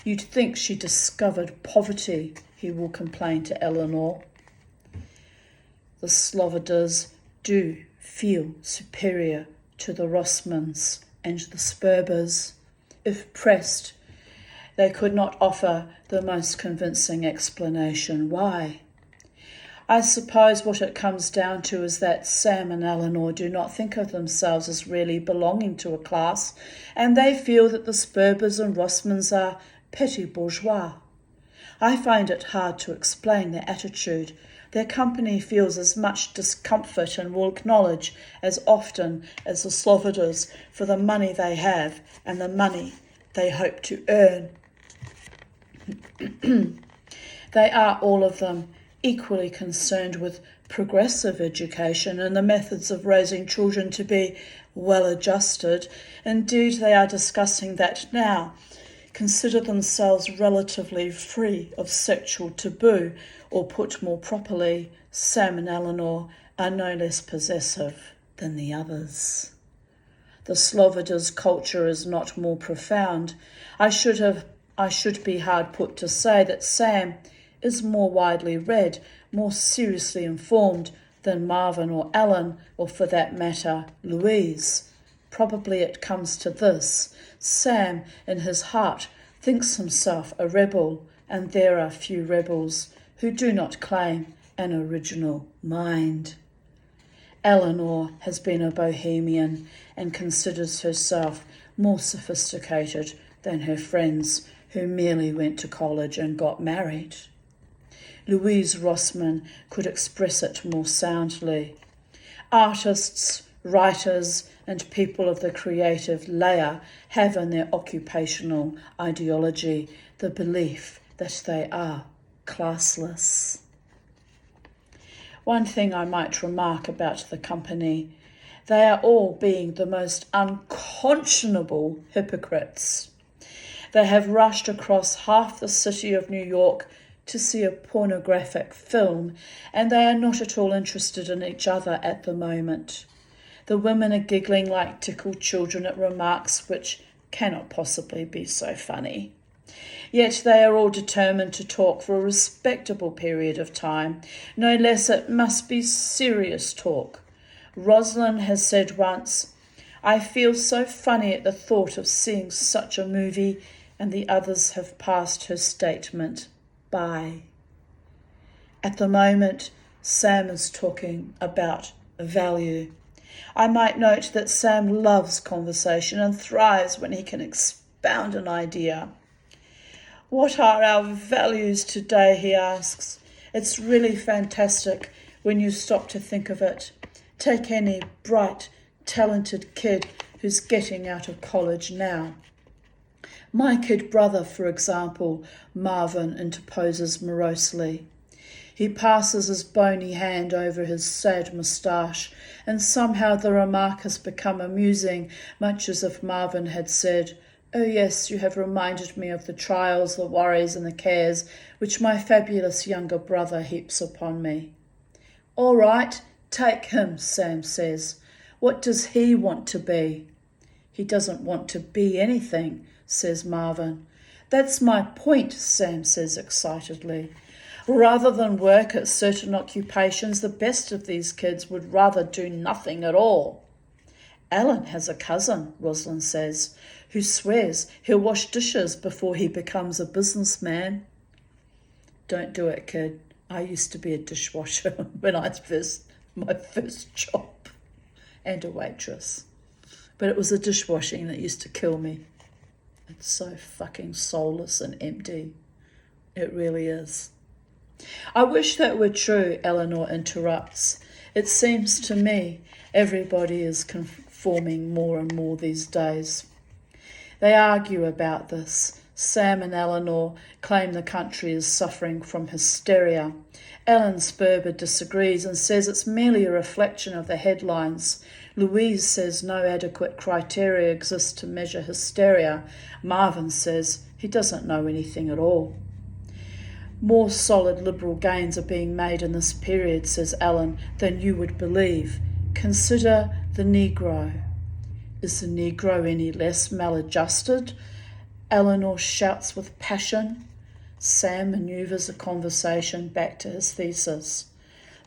"You'd think she discovered poverty," he will complain to Eleanor. The Slobodas do feel superior to the Rossmans and the Sperbers. If pressed, they could not offer the most convincing explanation why. I suppose what it comes down to is that Sam and Eleanor do not think of themselves as really belonging to a class, and they feel that the Sperbers and Rossmans are petty bourgeois. I find it hard to explain their attitude. Their company feels as much discomfort and will acknowledge as often as the Slobodas for the money they have and the money they hope to earn. They are, all of them, equally concerned with progressive education and the methods of raising children to be well adjusted. Indeed, they are discussing that now, consider themselves relatively free of sexual taboo, or put more properly, Sam and Eleanor are no less possessive than the others. The Slobodas' culture is not more profound. I should be hard put to say that Sam is more widely read, more seriously informed than Marvin or Ellen, or for that matter, Louise. Probably it comes to this. Sam, in his heart, thinks himself a rebel, and there are few rebels who do not claim an original mind. Eleanor has been a bohemian and considers herself more sophisticated than her friends who merely went to college and got married. Louise Rossman could express it more soundly. Artists, writers, and people of the creative layer have in their occupational ideology the belief that they are classless. One thing I might remark about the company, they are all being the most unconscionable hypocrites. They have rushed across half the city of New York to see a pornographic film, and they are not at all interested in each other at the moment. The women are giggling like tickled children at remarks which cannot possibly be so funny. Yet they are all determined to talk for a respectable period of time. No less, it must be serious talk. Rosalind has said once, "I feel so funny at the thought of seeing such a movie," and the others have passed her statement by. At the moment, Sam is talking about value. I might note that Sam loves conversation and thrives when he can expound an idea. "What are our values today?" he asks. It's really fantastic when you stop to think of it. Take any bright, talented kid who's getting out of college now. "My kid brother, for example," Marvin interposes morosely. He passes his bony hand over his sad moustache, and somehow the remark has become amusing, much as if Marvin had said, "Oh yes, you have reminded me of the trials, the worries and the cares which my fabulous younger brother heaps upon me." "All right, take him," Sam says. "What does he want to be?" "He doesn't want to be anything," says Marvin. "That's my point," Sam says excitedly. "Rather than work at certain occupations, the best of these kids would rather do nothing at all." "Alan has a cousin," Rosalind says, "who swears he'll wash dishes before he becomes a businessman." Don't do it, kid. I used to be a dishwasher when my first job, and a waitress. But it was the dishwashing that used to kill me. It's so fucking soulless and empty. It really is. "I wish that were true," Eleanor interrupts. "It seems to me everybody is conforming more and more these days." They argue about this. Sam and Eleanor claim the country is suffering from hysteria. Ellen Sperber disagrees and says it's merely a reflection of the headlines. Louise says no adequate criteria exists to measure hysteria. Marvin says he doesn't know anything at all. "More solid liberal gains are being made in this period," says Ellen, "than you would believe. Consider the Negro." "Is the Negro any less maladjusted?" Eleanor shouts with passion. Sam manoeuvres the conversation back to his thesis.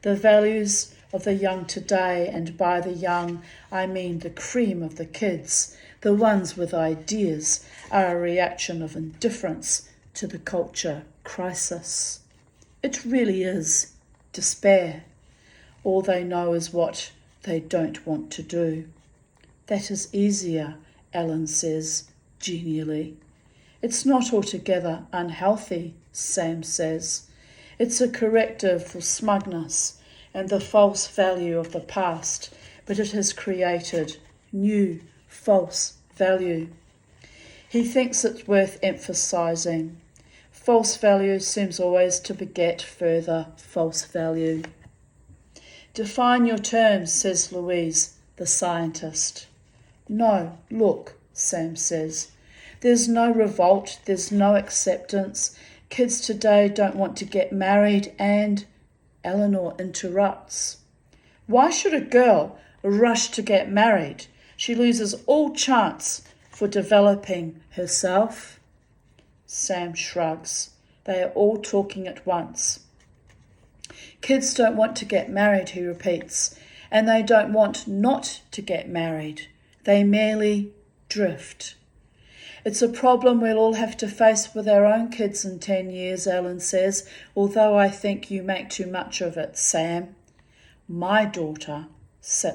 The values of the young today, and by the young I mean the cream of the kids, the ones with ideas, are a reaction of indifference to the culture crisis. It really is despair. All they know is what they don't want to do. "That is easier," Ellen says genially. "It's not altogether unhealthy," Sam says. "It's a corrective for smugness and the false value of the past, but it has created new false value." He thinks it's worth emphasising. False value seems always to beget further false value. "Define your terms," says Louise, the scientist. "No, look," Sam says. "There's no revolt, there's no acceptance. Kids today don't want to get married and..." Eleanor interrupts. "Why should a girl rush to get married? She loses all chance for developing herself." Sam shrugs. They are all talking at once. Kids don't want to get married, he repeats, and they don't want not to get married. They merely drift. It's a problem we'll all have to face with our own kids in 10 years, Ellen says, although I think you make too much of it, Sam. My daughter,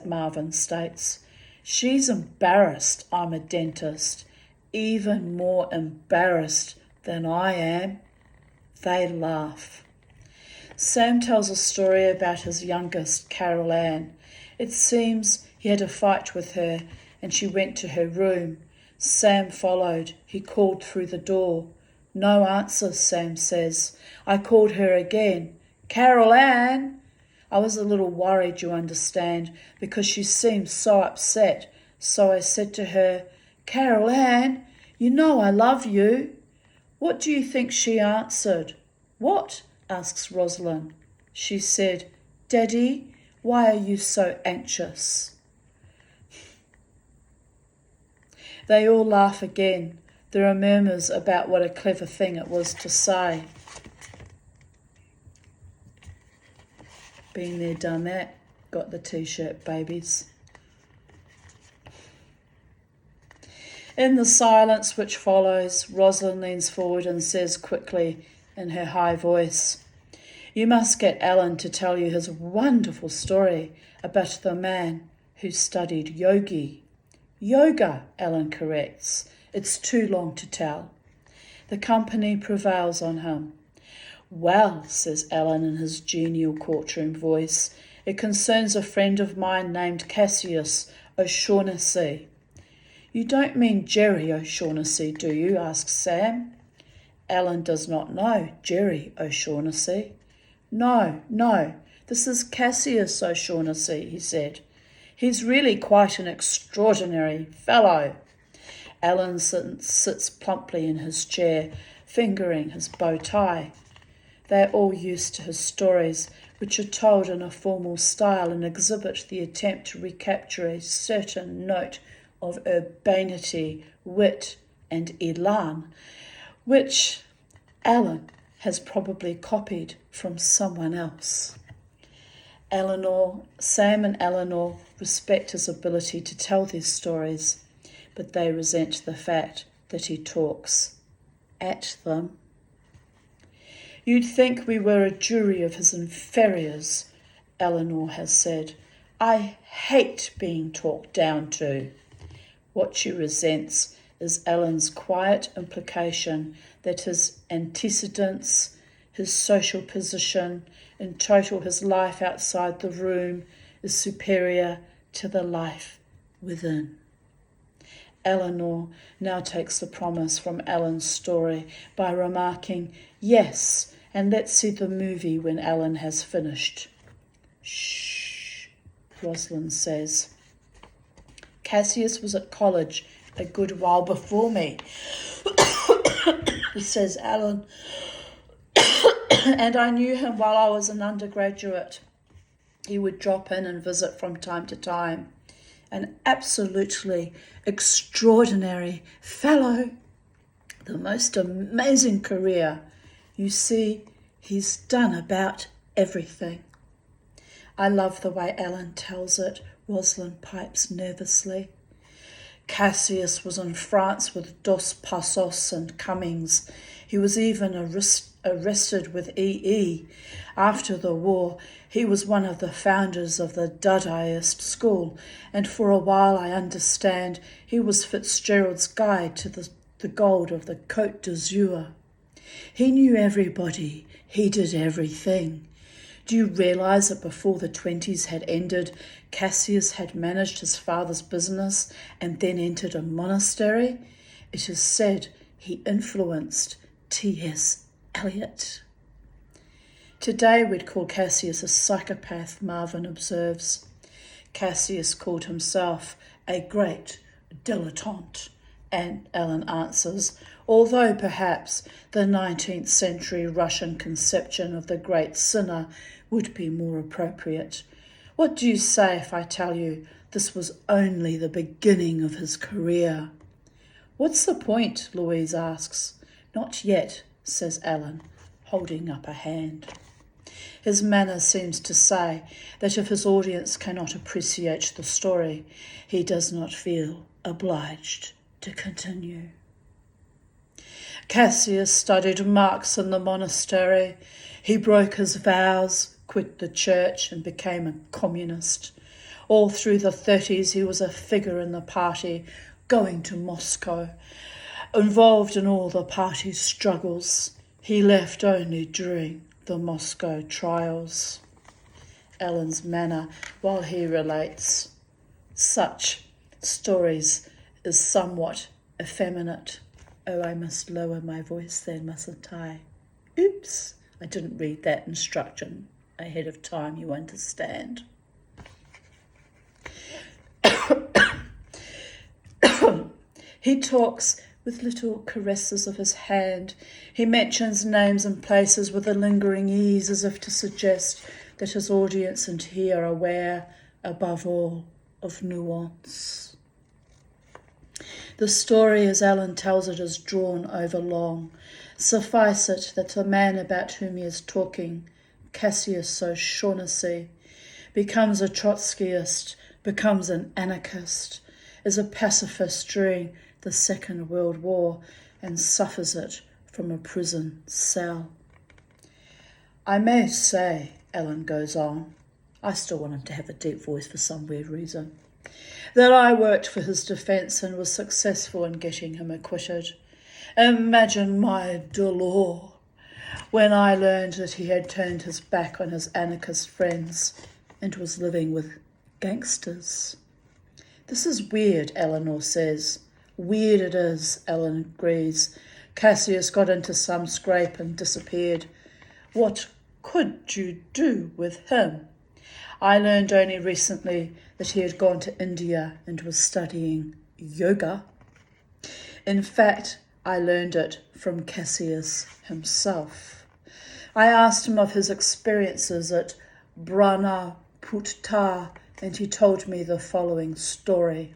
Marvin states, she's embarrassed I'm a dentist, even more embarrassed than I am. They laugh. Sam tells a story about his youngest, Carol Ann. It seems he had a fight with her and she went to her room. Sam followed. He called through the door. No answer, Sam says. I called her again. Carol Ann! I was a little worried, you understand, because she seemed so upset. So I said to her, Carol Ann, you know I love you. What do you think she answered? What? Asks Rosalind. She said, Daddy, why are you so anxious? They all laugh again. There are murmurs about what a clever thing it was to say. Been there, done that. Got the t-shirt, babies. In the silence which follows, Rosalind leans forward and says quickly in her high voice, You must get Alan to tell you his wonderful story about the man who studied yoga. Yoga, Alan corrects. It's too long to tell. The company prevails on him. Well, says Alan in his genial courtroom voice, it concerns a friend of mine named Cassius O'Shaughnessy. You don't mean Jerry O'Shaughnessy, do you? Asks Sam. Alan does not know Jerry O'Shaughnessy. No, this is Cassius O'Shaughnessy, he said. He's really quite an extraordinary fellow. Alan sits plumply in his chair, fingering his bow tie. They're all used to his stories, which are told in a formal style and exhibit the attempt to recapture a certain note of urbanity, wit, and elan, which Alan has probably copied from someone else. Sam and Eleanor respect his ability to tell these stories, but they resent the fact that he talks at them. You'd think we were a jury of his inferiors, Eleanor has said. I hate being talked down to. What she resents is Alan's quiet implication that his antecedents, his social position, in total his life outside the room, is superior to the life within. Eleanor now takes the promise from Alan's story by remarking, Yes, and let's see the movie when Alan has finished. Shh, Rosalind says. Cassius was at college a good while before me, says Alan, and I knew him while I was an undergraduate. He would drop in and visit from time to time. An absolutely extraordinary fellow. The most amazing career. You see, he's done about everything. I love the way Alan tells it, Rosalind pipes nervously. Cassius was in France with Dos Passos and Cummings. He was even arrested with EE. After the war, he was one of the founders of the Dadaist school, and for a while, I understand, he was Fitzgerald's guide to the gold of the Côte d'Azur. He knew everybody. He did everything. Do you realise that before the 20s had ended, Cassius had managed his father's business and then entered a monastery? It is said he influenced T.S. Eliot. Today we'd call Cassius a psychopath, Marvin observes. Cassius called himself a great dilettante, and Alan answers, although perhaps the 19th century Russian conception of the great sinner would be more appropriate. What do you say if I tell you this was only the beginning of his career? What's the point? Louise asks. Not yet, says Alan, holding up a hand. His manner seems to say that if his audience cannot appreciate the story, he does not feel obliged to continue. Cassius studied Marx in the monastery. He broke his vows, quit the church, and became a communist. All through the 30s, he was a figure in the party, going to Moscow, involved in all the party's struggles. He left only during the Moscow trials. Alan's manner, while he relates such stories, is somewhat effeminate. Oh, I must lower my voice then, mustn't I? Oops, I didn't read that instruction ahead of time, you understand. He talks with little caresses of his hand. He mentions names and places with a lingering ease, as if to suggest that his audience and he are aware, above all, of nuance. The story, as Alan tells it, is drawn over long. Suffice it that the man about whom he is talking, Cassius O'Shaughnessy, becomes a Trotskyist, becomes an anarchist, is a pacifist during the Second World War, and suffers it from a prison cell. I may say, Alan goes on, I still want him to have a deep voice for some weird reason, that I worked for his defence and was successful in getting him acquitted. Imagine my dolor when I learned that he had turned his back on his anarchist friends and was living with gangsters. This is weird, Eleanor says. Weird it is, Alan agrees. Cassius got into some scrape and disappeared. What could you do with him? I learned only recently that he had gone to India and was studying yoga. In fact, I learned it from Cassius himself. I asked him of his experiences at Brahmaputta, and he told me the following story.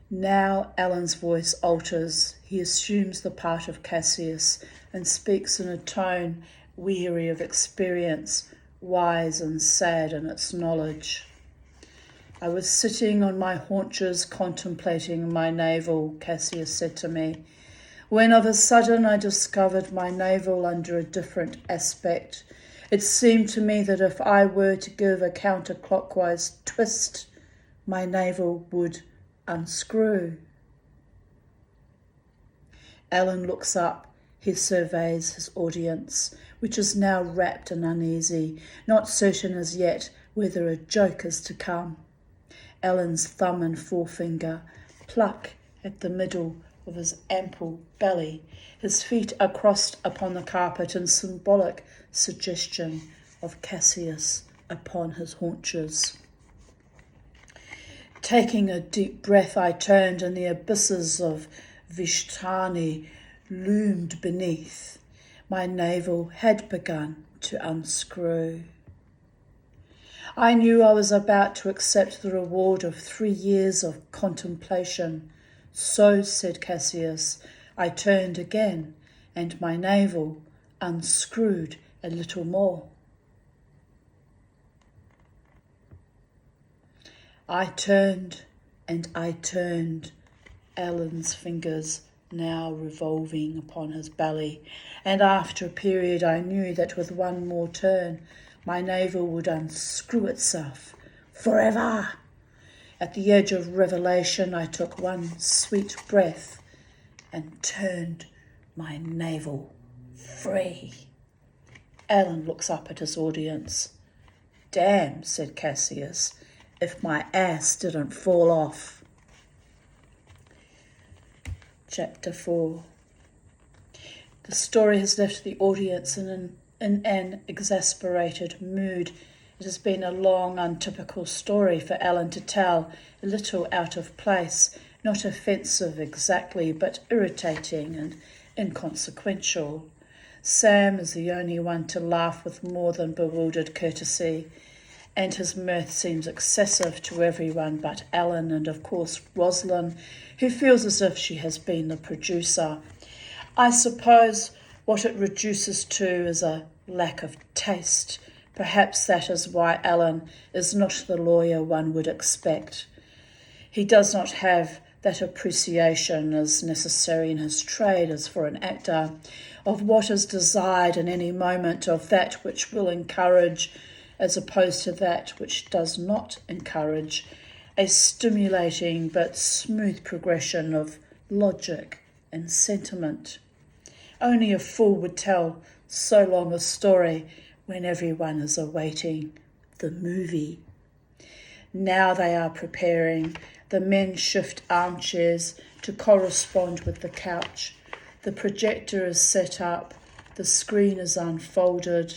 Now Alan's voice alters. He assumes the part of Cassius and speaks in a tone weary of experience, wise and sad in its knowledge. I was sitting on my haunches contemplating my navel, Cassius said to me, when of a sudden I discovered my navel under a different aspect. It seemed to me that if I were to give a counterclockwise twist, my navel would unscrew. Alan looks up. He surveys his audience, which is now rapt and uneasy, not certain as yet whether a joke is to come. Alan's thumb and forefinger pluck at the middle of his ample belly. His feet are crossed upon the carpet in symbolic suggestion of Cassius upon his haunches. Taking a deep breath, I turned, and the abysses of Vishtani loomed beneath. My navel had begun to unscrew. I knew I was about to accept the reward of 3 years of contemplation. So, said Cassius, I turned again, and my navel unscrewed a little more. I turned and I turned, Alan's fingers now revolving upon his belly, and after a period I knew that with one more turn my navel would unscrew itself forever. At the edge of revelation I took one sweet breath and turned my navel free. Alan looks up at his audience. Damn, said Cassius, if my ass didn't fall off. Chapter 4. The story has left the audience in an exasperated mood. It has been a long, untypical story for Alan to tell, a little out of place, not offensive exactly, but irritating and inconsequential. Sam is the only one to laugh with more than bewildered courtesy, and his mirth seems excessive to everyone but Alan and, of course, Rosalind, who feels as if she has been the producer. I suppose what it reduces to is a lack of taste. Perhaps that is why Alan is not the lawyer one would expect. He does not have that appreciation as necessary in his trade as for an actor, of what is desired in any moment, of that which will encourage as opposed to that which does not encourage, a stimulating but smooth progression of logic and sentiment. Only a fool would tell so long a story when everyone is awaiting the movie. Now they are preparing. The men shift armchairs to correspond with the couch. The projector is set up. The screen is unfolded.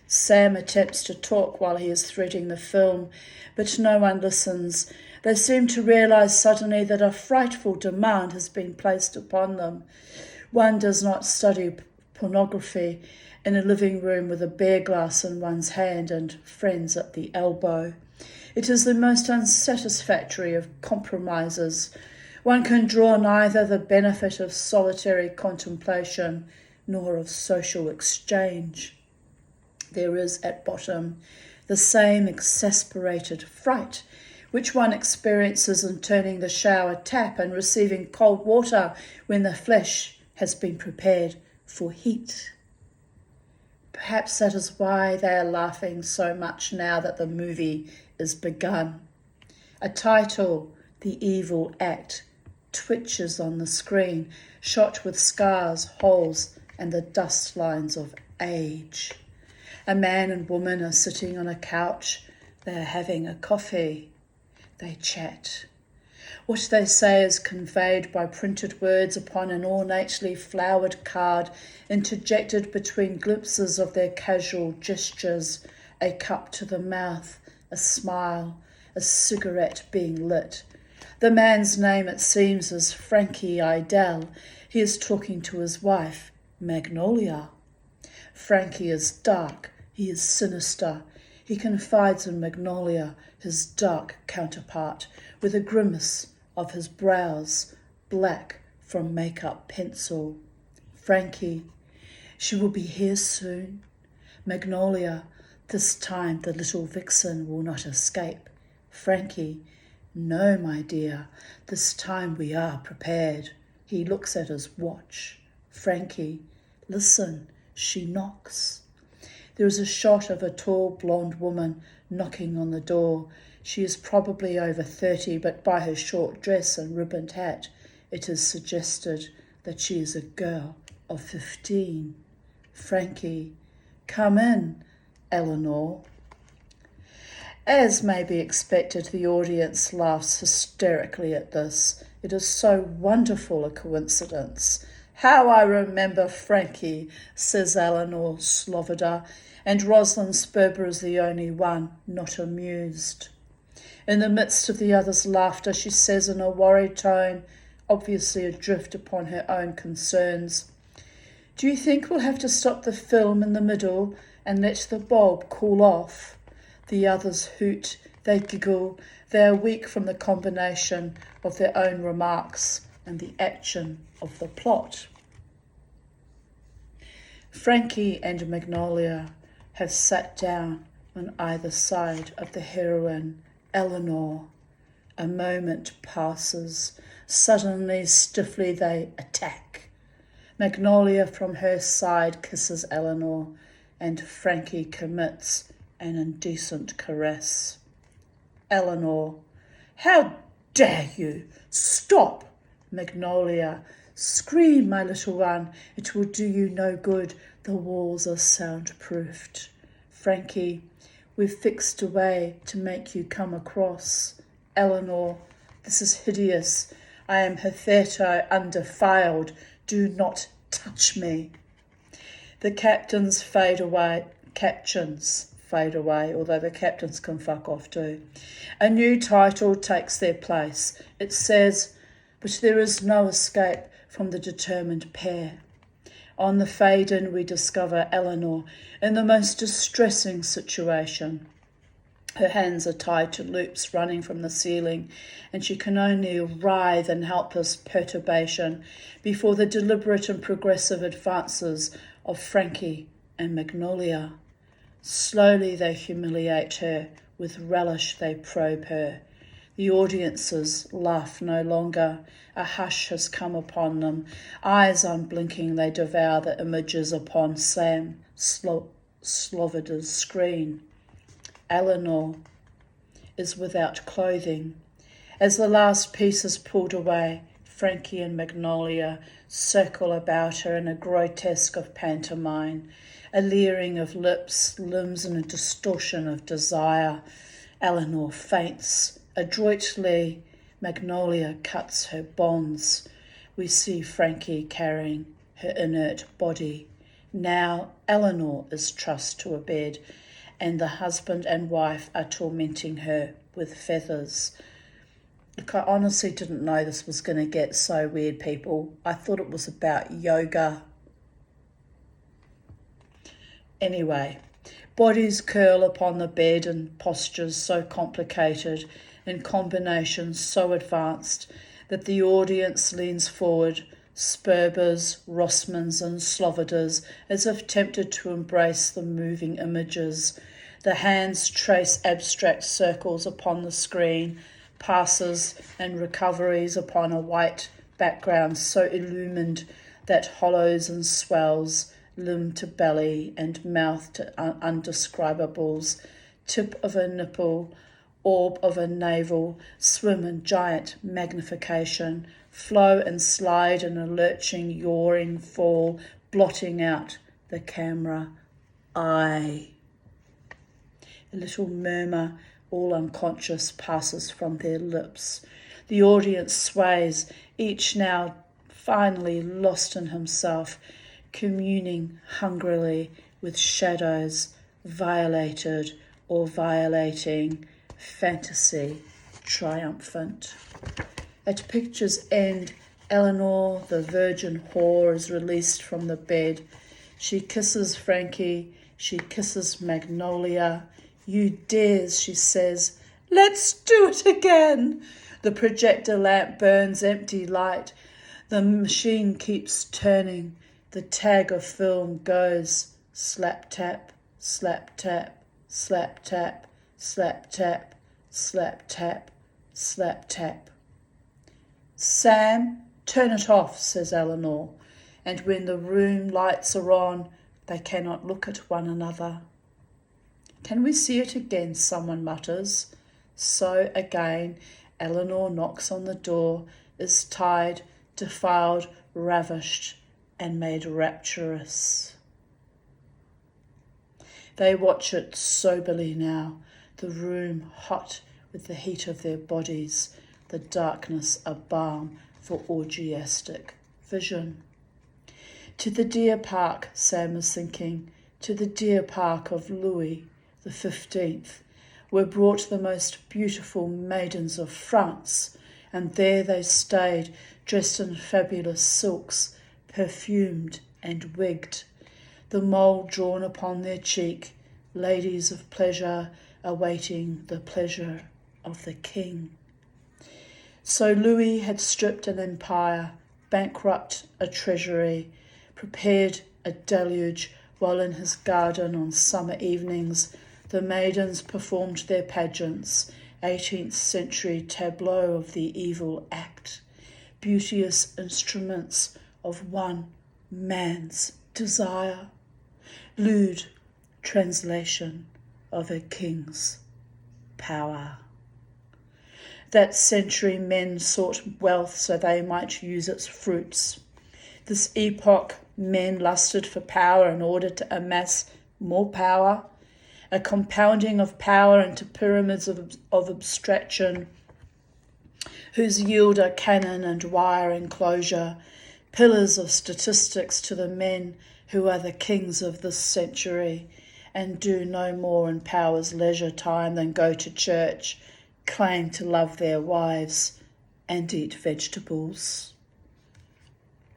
Sam attempts to talk while he is threading the film, but no one listens. They seem to realise suddenly that a frightful demand has been placed upon them. One does not study pornography in a living room with a beer glass in one's hand and friends at the elbow. It is the most unsatisfactory of compromises. One can draw neither the benefit of solitary contemplation nor of social exchange. There is at bottom the same exasperated fright which one experiences in turning the shower tap and receiving cold water when the flesh has been prepared for heat. Perhaps that is why they are laughing so much now that the movie is begun. A title, The Evil Act, twitches on the screen, shot with scars, holes, and the dust lines of age. A man and woman are sitting on a couch. They are having a coffee. They chat. What they say is conveyed by printed words upon an ornately flowered card, interjected between glimpses of their casual gestures, a cup to the mouth, a smile, a cigarette being lit. The man's name, it seems, is Frankie Idell. He is talking to his wife, Magnolia. Frankie is dark. He is sinister. He confides in Magnolia, his dark counterpart, with a grimace of his brows, black from make-up pencil. Frankie, she will be here soon. Magnolia, this time the little vixen will not escape. Frankie, no, my dear, this time we are prepared. He looks at his watch. Frankie, listen, she knocks. There is a shot of a tall blonde woman knocking on the door. She is probably over 30, but by her short dress and ribboned hat, it is suggested that she is a girl of 15. Frankie, come in, Eleanor. As may be expected, the audience laughs hysterically at this. It is so wonderful a coincidence. How I remember Frankie, says Eleanor Slovida, and Rosalind Sperber is the only one not amused. In the midst of the others' laughter, she says in a worried tone, obviously adrift upon her own concerns, do you think we'll have to stop the film in the middle and let the bulb cool off? The others hoot, they giggle, they are weak from the combination of their own remarks and the action of the plot. Frankie and Magnolia have sat down on either side of the heroine, Eleanor. A moment passes. Suddenly, stiffly, they attack. Magnolia from her side kisses Eleanor, and Frankie commits an indecent caress. Eleanor, how dare you? Stop! Magnolia, scream, my little one. It will do you no good. The walls are soundproofed. Frankie, we've fixed a way to make you come across. Eleanor, this is hideous. I am hitherto undefiled. Do not touch me. The captions fade away, although the captains can fuck off too. A new title takes their place. It says, but there is no escape from the determined pair. On the fade-in we discover Eleanor in the most distressing situation. Her hands are tied to loops running from the ceiling, and she can only writhe in helpless perturbation before the deliberate and progressive advances of Frankie and Magnolia. Slowly they humiliate her, with relish they probe her. The audiences laugh no longer. A hush has come upon them. Eyes unblinking, they devour the images upon Sam Sloboda's screen. Eleanor is without clothing. As the last piece is pulled away, Frankie and Magnolia circle about her in a grotesque of pantomime, a leering of lips, limbs, and a distortion of desire. Eleanor faints. Adroitly, Magnolia cuts her bonds. We see Frankie carrying her inert body. Now Eleanor is trussed to a bed, and the husband and wife are tormenting her with feathers. Look, I honestly didn't know this was going to get so weird, people. I thought it was about yoga. Anyway, bodies curl upon the bed in postures so complicated, in combinations so advanced, that the audience leans forward, Sperber's, Rossman's and Sloboda's, as if tempted to embrace the moving images. The hands trace abstract circles upon the screen, passes and recoveries upon a white background so illumined that hollows and swells, limb to belly and mouth to undescribables, tip of a nipple, orb of a navel, swim in giant magnification, flow and slide in a lurching, yawing fall, blotting out the camera eye. A little murmur, all unconscious, passes from their lips. The audience sways, each now finally lost in himself, communing hungrily with shadows, violated or violating, fantasy triumphant. At picture's end, Eleanor, the virgin whore, is released from the bed. She kisses Frankie, she kisses Magnolia. You dares, she says. Let's do it again. The projector lamp burns empty light. The machine keeps turning. The tag of film goes slap tap, slap tap, slap tap, slap tap, slap tap, slap tap. Sam, turn it off, says Eleanor, and when the room lights are on, they cannot look at one another. Can we see it again, someone mutters. So again, Eleanor knocks on the door, is tied, defiled, ravished, and made rapturous. They watch it soberly now, the room hot with the heat of their bodies, the darkness a balm for orgiastic vision. To the deer park, Sam is thinking, to the deer park of Louis the 15th, were brought the most beautiful maidens of France, and there they stayed, dressed in fabulous silks, perfumed and wigged, the mole drawn upon their cheek, ladies of pleasure awaiting the pleasure of the king. So Louis had stripped an empire, bankrupt a treasury, prepared a deluge, while in his garden on summer evenings the maidens performed their pageants, 18th century tableau of the evil act, beauteous instruments of one man's desire, lewd translation of a king's power. That century men sought wealth so they might use its fruits. This epoch men lusted for power in order to amass more power, a compounding of power into pyramids of abstraction, whose yield are cannon and wire enclosure, pillars of statistics to the men who are the kings of this century, and do no more in power's leisure time than go to church, claim to love their wives, and eat vegetables.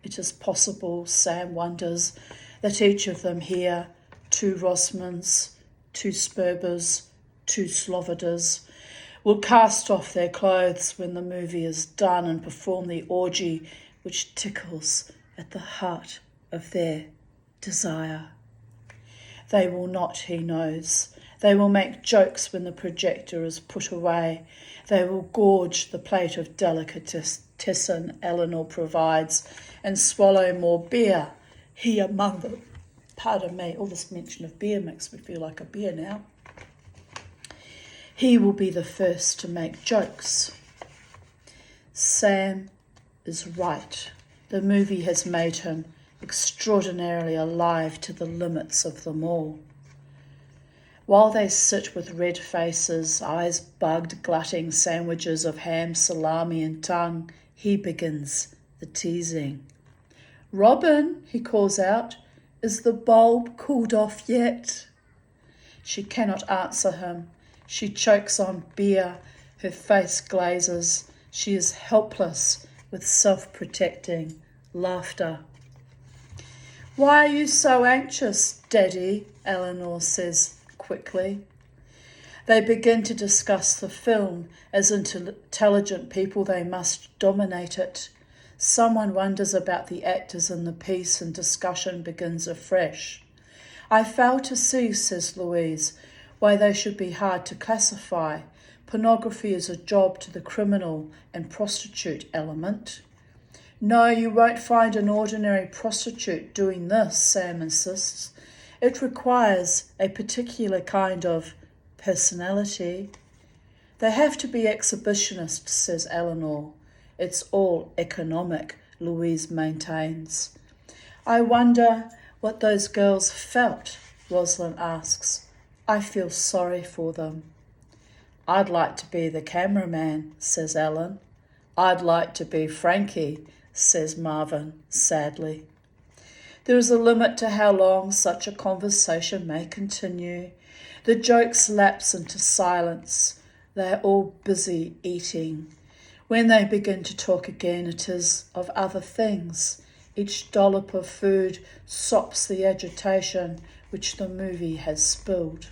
It is possible, Sam wonders, that each of them here, 2 Rossmans, 2 Sperber's, two Slovoders, will cast off their clothes when the movie is done and perform the orgy which tickles at the heart of their desire. They will not, he knows. They will make jokes when the projector is put away. They will gorge the plate of delicatessen Eleanor provides and swallow more beer, he among them. Pardon me, all this mention of beer makes me feel like a beer now. He will be the first to make jokes. Sam is right. The movie has made him extraordinarily alive to the limits of them all. While they sit with red faces, eyes bugged, glutting sandwiches of ham, salami and tongue, he begins the teasing. "Robin," he calls out, "is the bulb cooled off yet?" She cannot answer him. She chokes on beer. Her face glazes. She is helpless with self-protecting laughter. "Why are you so anxious, Daddy?" Eleanor says quickly. They begin to discuss the film. As intelligent people, they must dominate it. Someone wonders about the actors in the piece and discussion begins afresh. "I fail to see," says Louise, "why they should be hard to classify. Pornography is a job to the criminal and prostitute element." "No, you won't find an ordinary prostitute doing this," Sam insists. "It requires a particular kind of personality." "They have to be exhibitionists," says Eleanor. "It's all economic," Louise maintains. "I wonder what those girls felt," Rosalind asks. "I feel sorry for them." "I'd like to be the cameraman," says Ellen. "I'd like to be Frankie," says Marvin sadly. There is a limit to how long such a conversation may continue. The jokes lapse into silence. They are all busy eating. When they begin to talk again, it is of other things. Each dollop of food sops the agitation which the movie has spilled.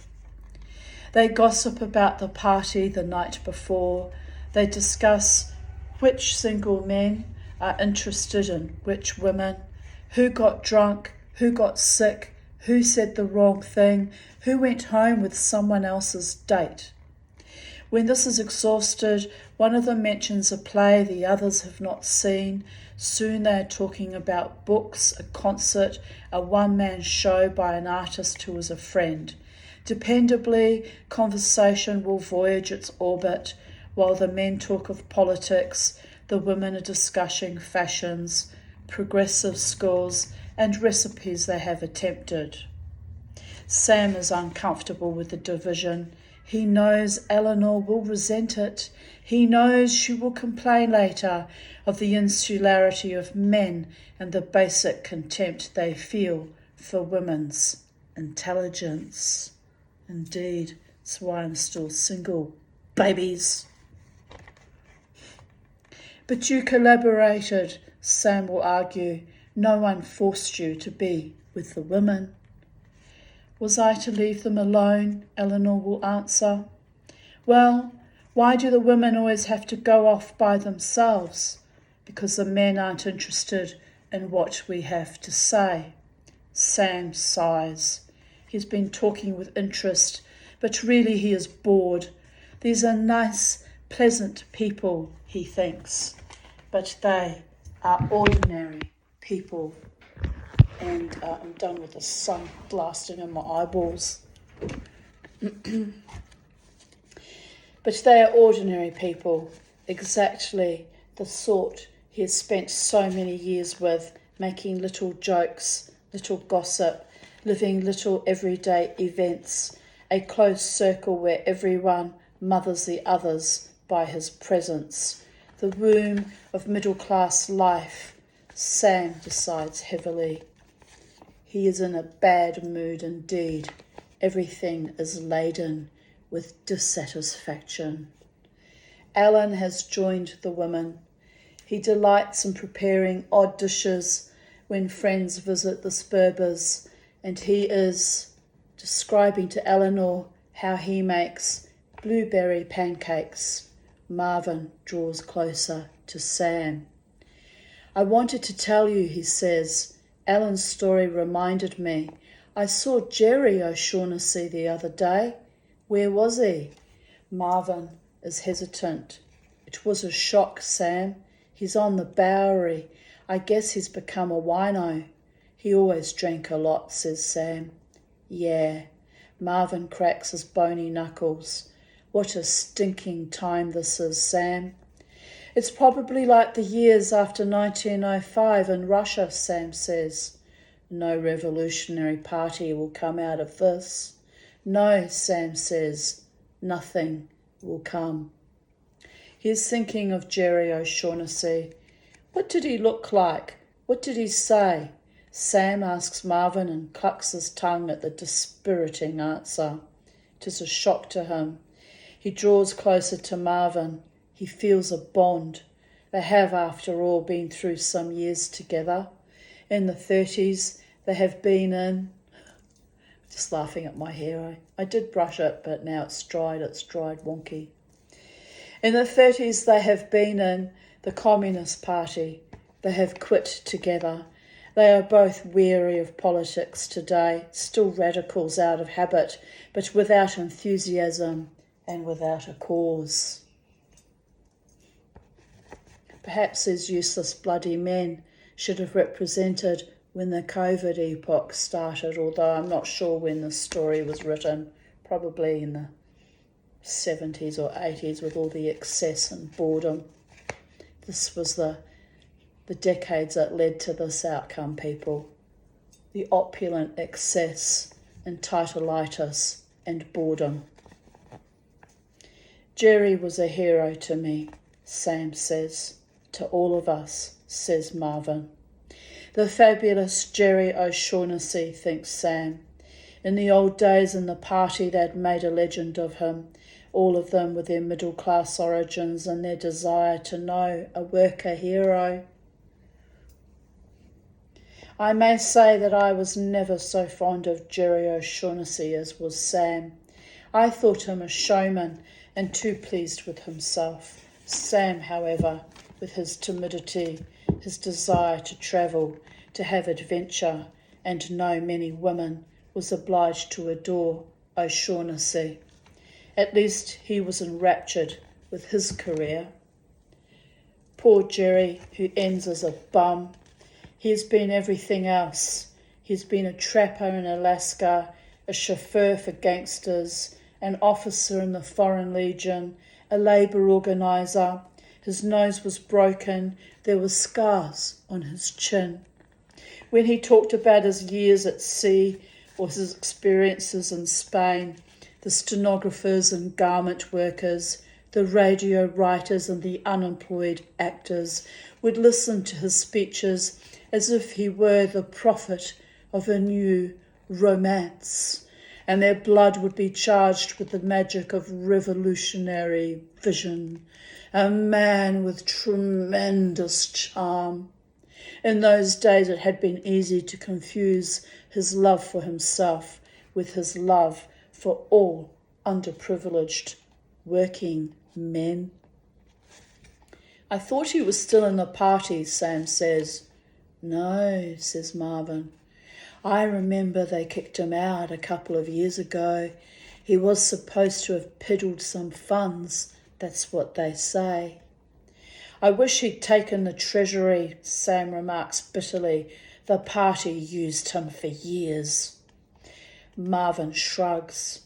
They gossip about the party the night before. They discuss which single men are interested in which women, who got drunk, who got sick, who said the wrong thing, who went home with someone else's date. When this is exhausted, one of them mentions a play the others have not seen. Soon they are talking about books, a concert, a one-man show by an artist who is a friend. Dependably, conversation will voyage its orbit. While the men talk of politics, the women are discussing fashions, progressive schools, and recipes they have attempted. Sam is uncomfortable with the division. He knows Eleanor will resent it. He knows she will complain later of the insularity of men and the basic contempt they feel for women's intelligence. Indeed, that's why I'm still single, babies. "But you collaborated," Sam will argue. "No one forced you to be with the women." "Was I to leave them alone?" Eleanor will answer. "Well, why do the women always have to go off by themselves?" "Because the men aren't interested in what we have to say." Sam sighs. He's been talking with interest, but really he is bored. These are nice, pleasant people, he thinks, but they are ordinary people. And I'm done with the sun blasting in my eyeballs. But they are ordinary people, exactly the sort he has spent so many years with, making little jokes, little gossip, living little everyday events, a close circle where everyone mothers the others by his presence. The womb of middle-class life, Sam decides heavily. He is in a bad mood indeed. Everything is laden with dissatisfaction. Alan has joined the women. He delights in preparing odd dishes when friends visit the Spurbers, and he is describing to Eleanor how he makes blueberry pancakes. Marvin draws closer to Sam. I wanted to tell you, he says. Alan's story reminded me. I saw Jerry O'Shaughnessy the other day. Where was he? Marvin is hesitant. It was a shock, Sam. He's on the Bowery. I guess he's become a wino. He always drank a lot, says Sam. Yeah. Marvin cracks his bony knuckles. What a stinking time this is, Sam. It's probably like the years after 1905 in Russia, Sam says. No revolutionary party will come out of this. No, Sam says, nothing will come. He's thinking of Jerry O'Shaughnessy. What did he look like? What did he say? Sam asks Marvin and clucks his tongue at the dispiriting answer. It is a shock to him. He draws closer to Marvin. He feels a bond. They have, after all, been through some years together. In the 30s, they have been in... Just laughing at my hair. I did brush it, but now it's dried wonky. In the 30s, they have been in the Communist Party. They have quit together. They are both weary of politics today, still radicals out of habit, but without enthusiasm and without a cause. Perhaps these useless bloody men should have represented when the COVID epoch started, although I'm not sure when this story was written, probably in the 70s or 80s with all the excess and boredom. This was the decades that led to this outcome, people. The opulent excess, entitleitis and boredom. Jerry was a hero to me, Sam says. To all of us, says Marvin. The fabulous Jerry O'Shaughnessy, thinks Sam. In the old days in the party, they'd made a legend of him, all of them with their middle-class origins and their desire to know a worker hero. I may say that I was never so fond of Jerry O'Shaughnessy as was Sam. I thought him a showman and too pleased with himself. Sam, however, with his timidity, his desire to travel, to have adventure, and to know many women, was obliged to adore O'Shaughnessy. At least he was enraptured with his career. Poor Jerry, who ends as a bum. He has been everything else. He's been a trapper in Alaska, a chauffeur for gangsters, an officer in the Foreign Legion, a labour organiser. His nose was broken. There were scars on his chin. When he talked about his years at sea or his experiences in Spain, the stenographers and garment workers, the radio writers and the unemployed actors would listen to his speeches as if he were the prophet of a new romance, and their blood would be charged with the magic of revolutionary vision, a man with tremendous charm. In those days it had been easy to confuse his love for himself with his love for all underprivileged working men. I thought he was still in the party, Sam says. No, says Marvin. I remember they kicked him out a couple of years ago. He was supposed to have piddled some funds, that's what they say. I wish he'd taken the treasury, Sam remarks bitterly. The party used him for years. Marvin shrugs.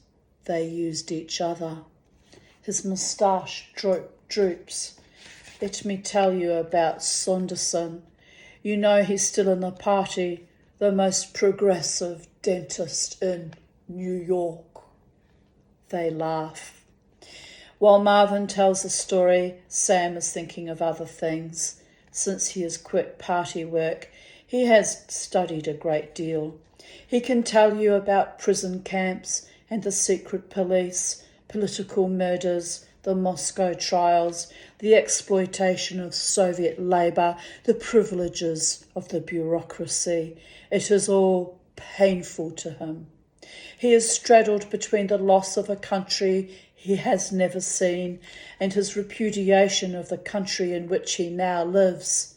They used each other. His moustache droops. Let me tell you about Saunderson. You know he's still in the party, the most progressive dentist in New York. They laugh. While Marvin tells the story, Sam is thinking of other things. Since he has quit party work, he has studied a great deal. He can tell you about prison camps and the secret police, political murders, the Moscow trials, the exploitation of Soviet labour, the privileges of the bureaucracy. It is all painful to him. He is straddled between the loss of a country he has never seen and his repudiation of the country in which he now lives.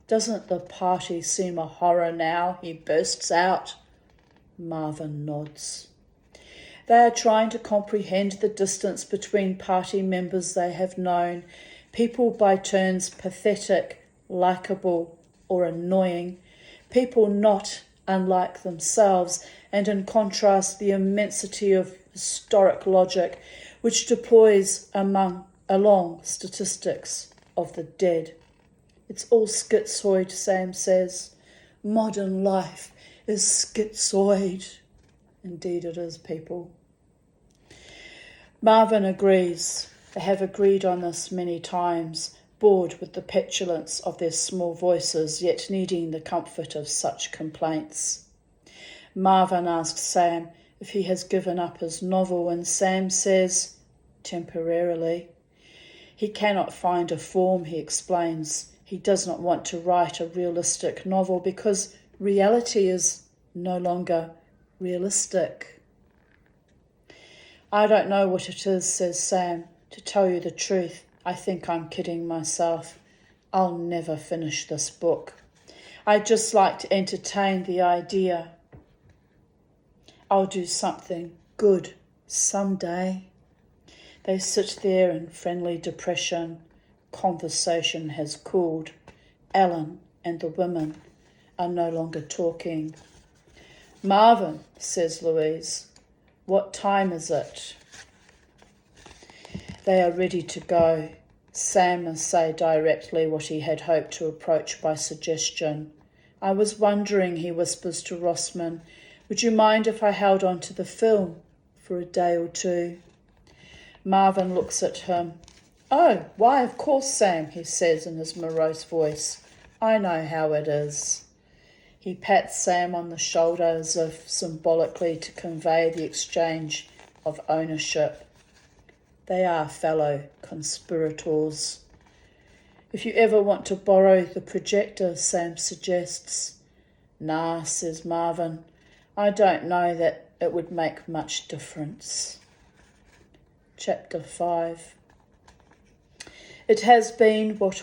Doesn't the party seem a horror now? He bursts out. Marvin nods. They are trying to comprehend the distance between party members they have known, people by turns pathetic, likeable, or annoying, people not unlike themselves, and in contrast the immensity of historic logic which deploys along statistics of the dead. It's all schizoid, Sam says. Modern life is schizoid. Indeed it is, people. Marvin agrees. They have agreed on this many times, bored with the petulance of their small voices, yet needing the comfort of such complaints. Marvin asks Sam if he has given up his novel, and Sam says, temporarily. He cannot find a form, he explains. He does not want to write a realistic novel because reality is no longer realistic. I don't know what it is, says Sam. To tell you the truth, I think I'm kidding myself. I'll never finish this book. I just like to entertain the idea. I'll do something good someday. They sit there in friendly depression. Conversation has cooled. Ellen and the women are no longer talking. Marvin, says Louise, what time is it? They are ready to go. Sam must say directly what he had hoped to approach by suggestion. I was wondering, he whispers to Rossman, would you mind if I held on to the film for a day or two? Marvin looks at him. Oh, why, of course, Sam, he says in his morose voice. I know how it is. He pats Sam on the shoulder as if symbolically to convey the exchange of ownership. They are fellow conspirators. If you ever want to borrow the projector, Sam suggests. Nah, says Marvin. I don't know that it would make much difference. Chapter 5. It has been, when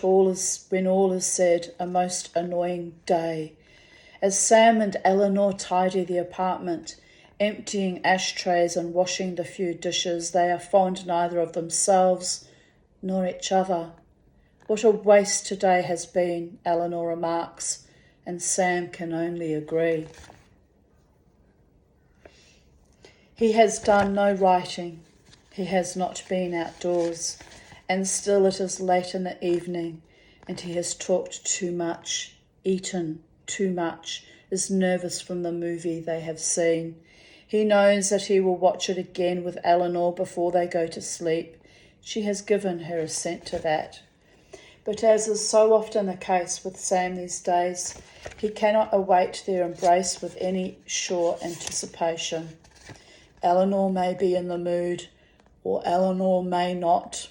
all is said, a most annoying day. As Sam and Eleanor tidy the apartment, emptying ashtrays and washing the few dishes, they are fond neither of themselves nor each other. What a waste today has been, Eleanor remarks, and Sam can only agree. He has done no writing. He has not been outdoors, and still it is late in the evening, and he has talked too much, eaten too much, is nervous from the movie they have seen. He knows that he will watch it again with Eleanor before they go to sleep. She has given her assent to that. But as is so often the case with Sam these days, he cannot await their embrace with any sure anticipation. Eleanor may be in the mood, or Eleanor may not.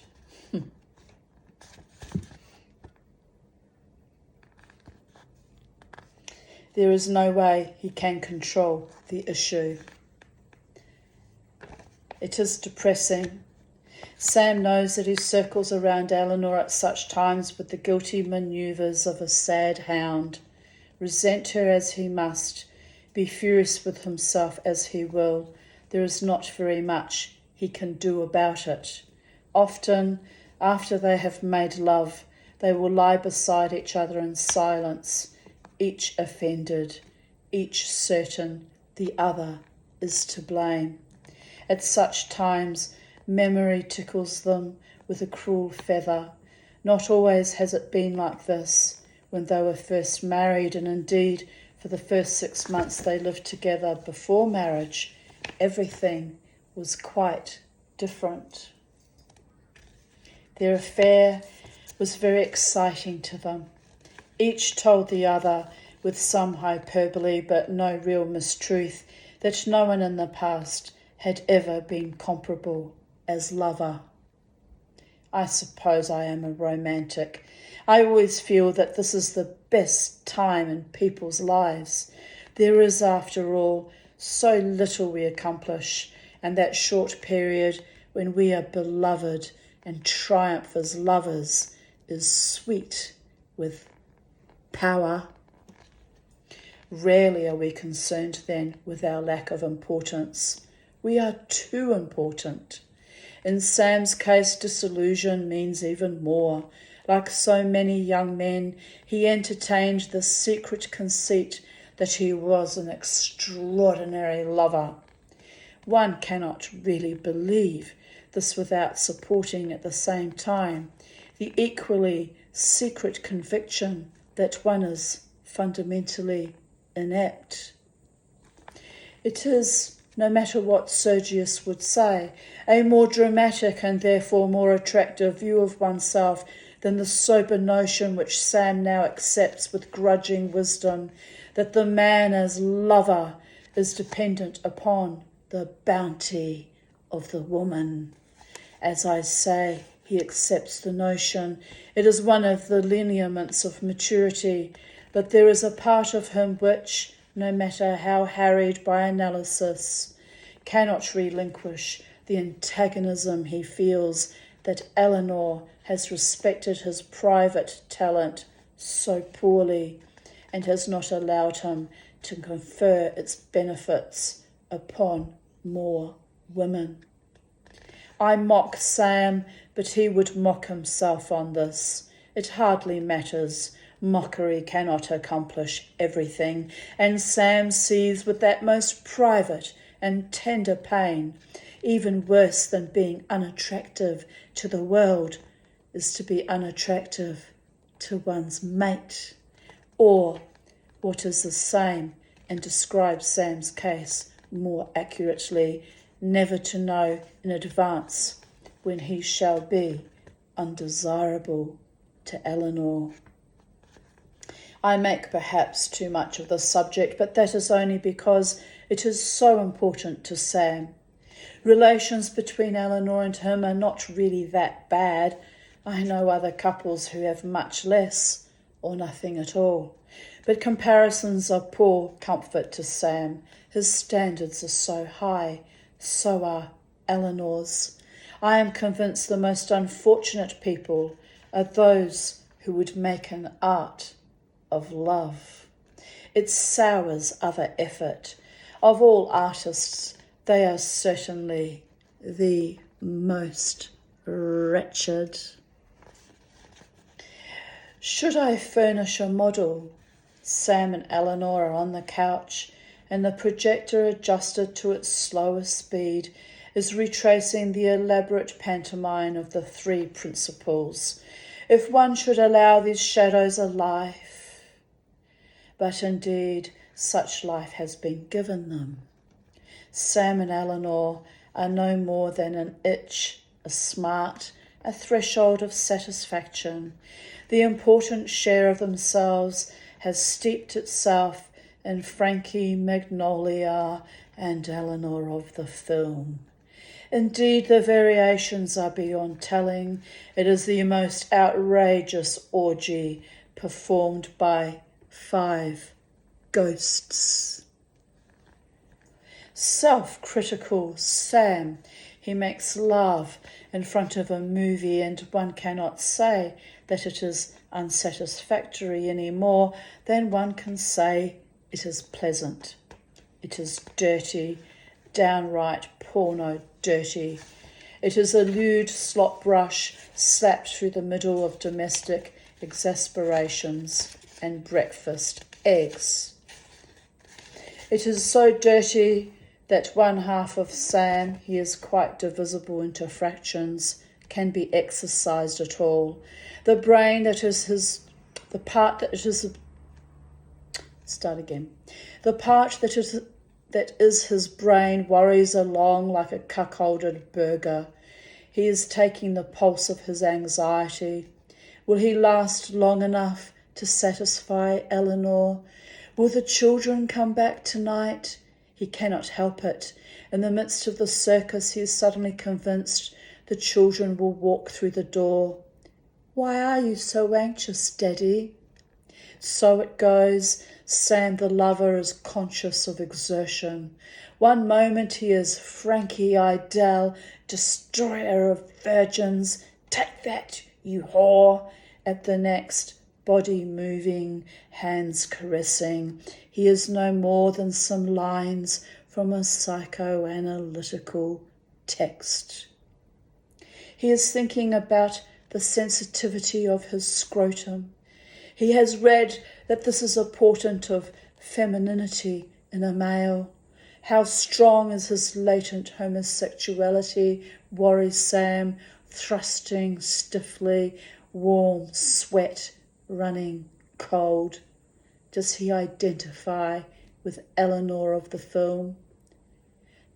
There is no way he can control the issue. It is depressing. Sam knows that he circles around Eleanor at such times with the guilty manoeuvres of a sad hound. Resent her as he must, be furious with himself as he will, there is not very much he can do about it. Often, after they have made love, they will lie beside each other in silence, each offended, each certain the other is to blame. At such times, memory tickles them with a cruel feather. Not always has it been like this when they were first married, and indeed for the first 6 months they lived together before marriage, everything was quite different. Their affair was very exciting to them. Each told the other, with some hyperbole but no real mistruth, that no one in the past had ever been comparable as lover. I suppose I am a romantic. I always feel that this is the best time in people's lives. There is, after all, So little we accomplish, and that short period when we are beloved and triumph as lovers is sweet with power. Rarely are we concerned then with our lack of importance. We are too important. In Sam's case, disillusion means even more. Like so many young men, he entertained the secret conceit that he was an extraordinary lover. One cannot really believe this without supporting at the same time the equally secret conviction that one is fundamentally inept. It is, no matter what Sergius would say, a more dramatic and therefore more attractive view of oneself than the sober notion which Sam now accepts with grudging wisdom, that the man as lover is dependent upon the bounty of the woman. As I say, he accepts the notion. It is one of the lineaments of maturity, but there is a part of him which, no matter how harried by analysis, cannot relinquish the antagonism he feels that Eleanor has respected his private talent so poorly and has not allowed him to confer its benefits upon more women. I mock Sam, but he would mock himself on this. It hardly matters. Mockery cannot accomplish everything, and Sam sees with that most private and tender pain, even worse than being unattractive to the world is to be unattractive to one's mate, or, what is the same and describes Sam's case more accurately, never to know in advance when he shall be undesirable to Eleanor. I make perhaps too much of this subject, but that is only because it is so important to Sam. Relations between Eleanor and him are not really that bad. I know other couples who have much less or nothing at all. But comparisons are poor comfort to Sam. His standards are so high, so are Eleanor's. I am convinced the most unfortunate people are those who would make an art of love. It sours other effort. Of all artists, they are certainly the most wretched. Should I furnish a model? Sam and Eleanor are on the couch, and the projector, adjusted to its slower speed, is retracing the elaborate pantomime of the three principals. If one should allow these shadows a life. But indeed, such life has been given them. Sam and Eleanor are no more than an itch, a smart, a threshold of satisfaction. The important share of themselves has steeped itself in Frankie Magnolia and Eleanor of the film. Indeed, the variations are beyond telling. It is the most outrageous orgy performed by 5 ghosts. Self-critical Sam, he makes love in front of a movie, and one cannot say that it is unsatisfactory any more than one can say it is pleasant. It is dirty, downright porno dirty. It is a lewd slop brush slapped through the middle of domestic exasperations and breakfast eggs. It is so dirty that one half of Sam, he is quite divisible into fractions, can be exercised at all. The brain that is his, the part that it is, the part that is his brain worries along like a cuckolded burger. He is taking the pulse of his anxiety. Will he last long enough to satisfy Eleanor? Will the children come back tonight? He cannot help it. In the midst of the circus, he is suddenly convinced the children will walk through the door. Why are you so anxious, Daddy? So it goes. Sam the lover is conscious of exertion. One moment he is Frankie Idell, destroyer of virgins. Take that, you whore. At the next, body moving, hands caressing. He is no more than some lines from a psychoanalytical text. He is thinking about the sensitivity of his scrotum. He has read that this is a portent of femininity in a male. How strong is his latent homosexuality, worries Sam, thrusting stiffly, warm, sweat, running, cold. Does he identify with Eleanor of the film?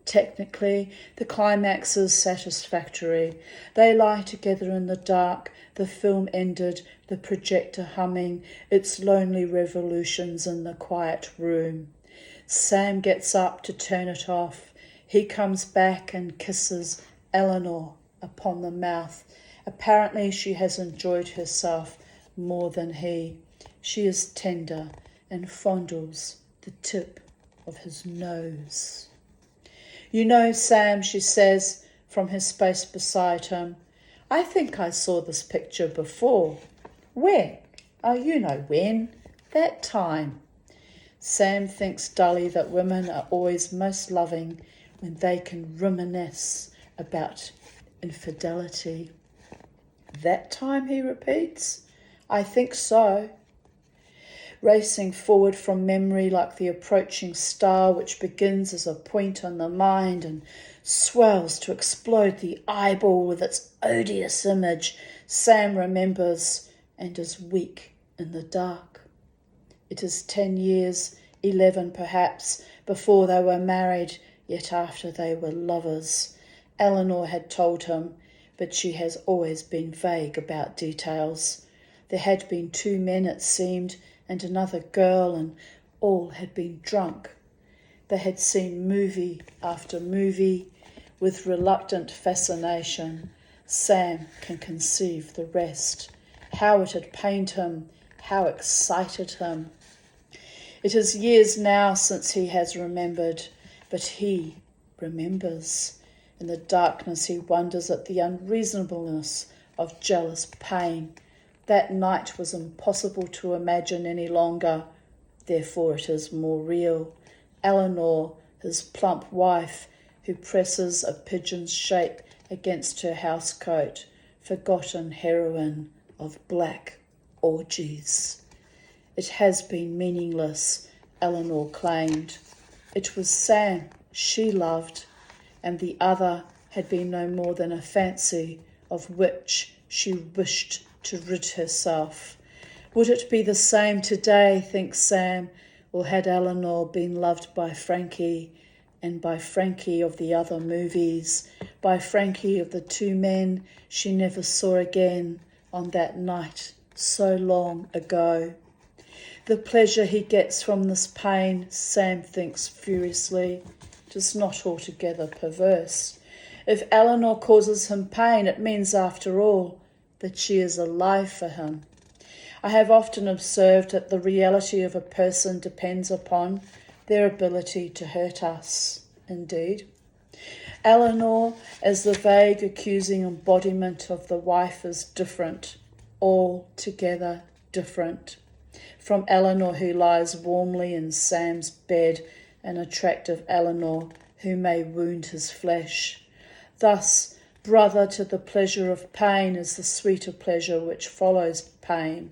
Technically, the climax is satisfactory. They lie together in the dark. The film ended, the projector humming its lonely revolutions in the quiet room. Sam gets up to turn it off. He comes back and kisses Eleanor upon the mouth. Apparently she has enjoyed herself more than he. She is tender and fondles the tip of his nose. You know, Sam, she says from his space beside him, I think I saw this picture before. When? Oh, you know when. That time. Sam thinks dully that women are always most loving when they can reminisce about infidelity. That time, he repeats. I think so. Racing forward from memory like the approaching star which begins as a point on the mind and swells to explode the eyeball with its odious image, Sam remembers and is weak in the dark. It is 10 years, 11 perhaps, before they were married, yet after they were lovers. Eleanor had told him, but she has always been vague about details. There had been 2 men, it seemed, and another girl, and all had been drunk. They had seen movie after movie with reluctant fascination. Sam can conceive the rest. How it had pained him, how excited him. It is years now since he has remembered, but he remembers. In the darkness he wonders at the unreasonableness of jealous pain. That night was impossible to imagine any longer, therefore it is more real. Eleanor, his plump wife, who presses a pigeon's shape against her housecoat, forgotten heroine of black orgies. It has been meaningless, Eleanor claimed. It was Sam she loved, and the other had been no more than a fancy of which she wished to rid herself. Would it be the same today, thinks Sam, or had Eleanor been loved by Frankie, and by Frankie of the other movies, by Frankie of the 2 men she never saw again on that night so long ago? The pleasure he gets from this pain, Sam thinks furiously, is not altogether perverse. If Eleanor causes him pain, it means, after all, that she is alive for him. I have often observed that the reality of a person depends upon their ability to hurt us, indeed. Eleanor, as the vague accusing embodiment of the wife, is different, altogether different, from Eleanor who lies warmly in Sam's bed, an attractive Eleanor who may wound his flesh. Thus, brother to the pleasure of pain is the sweeter pleasure which follows pain.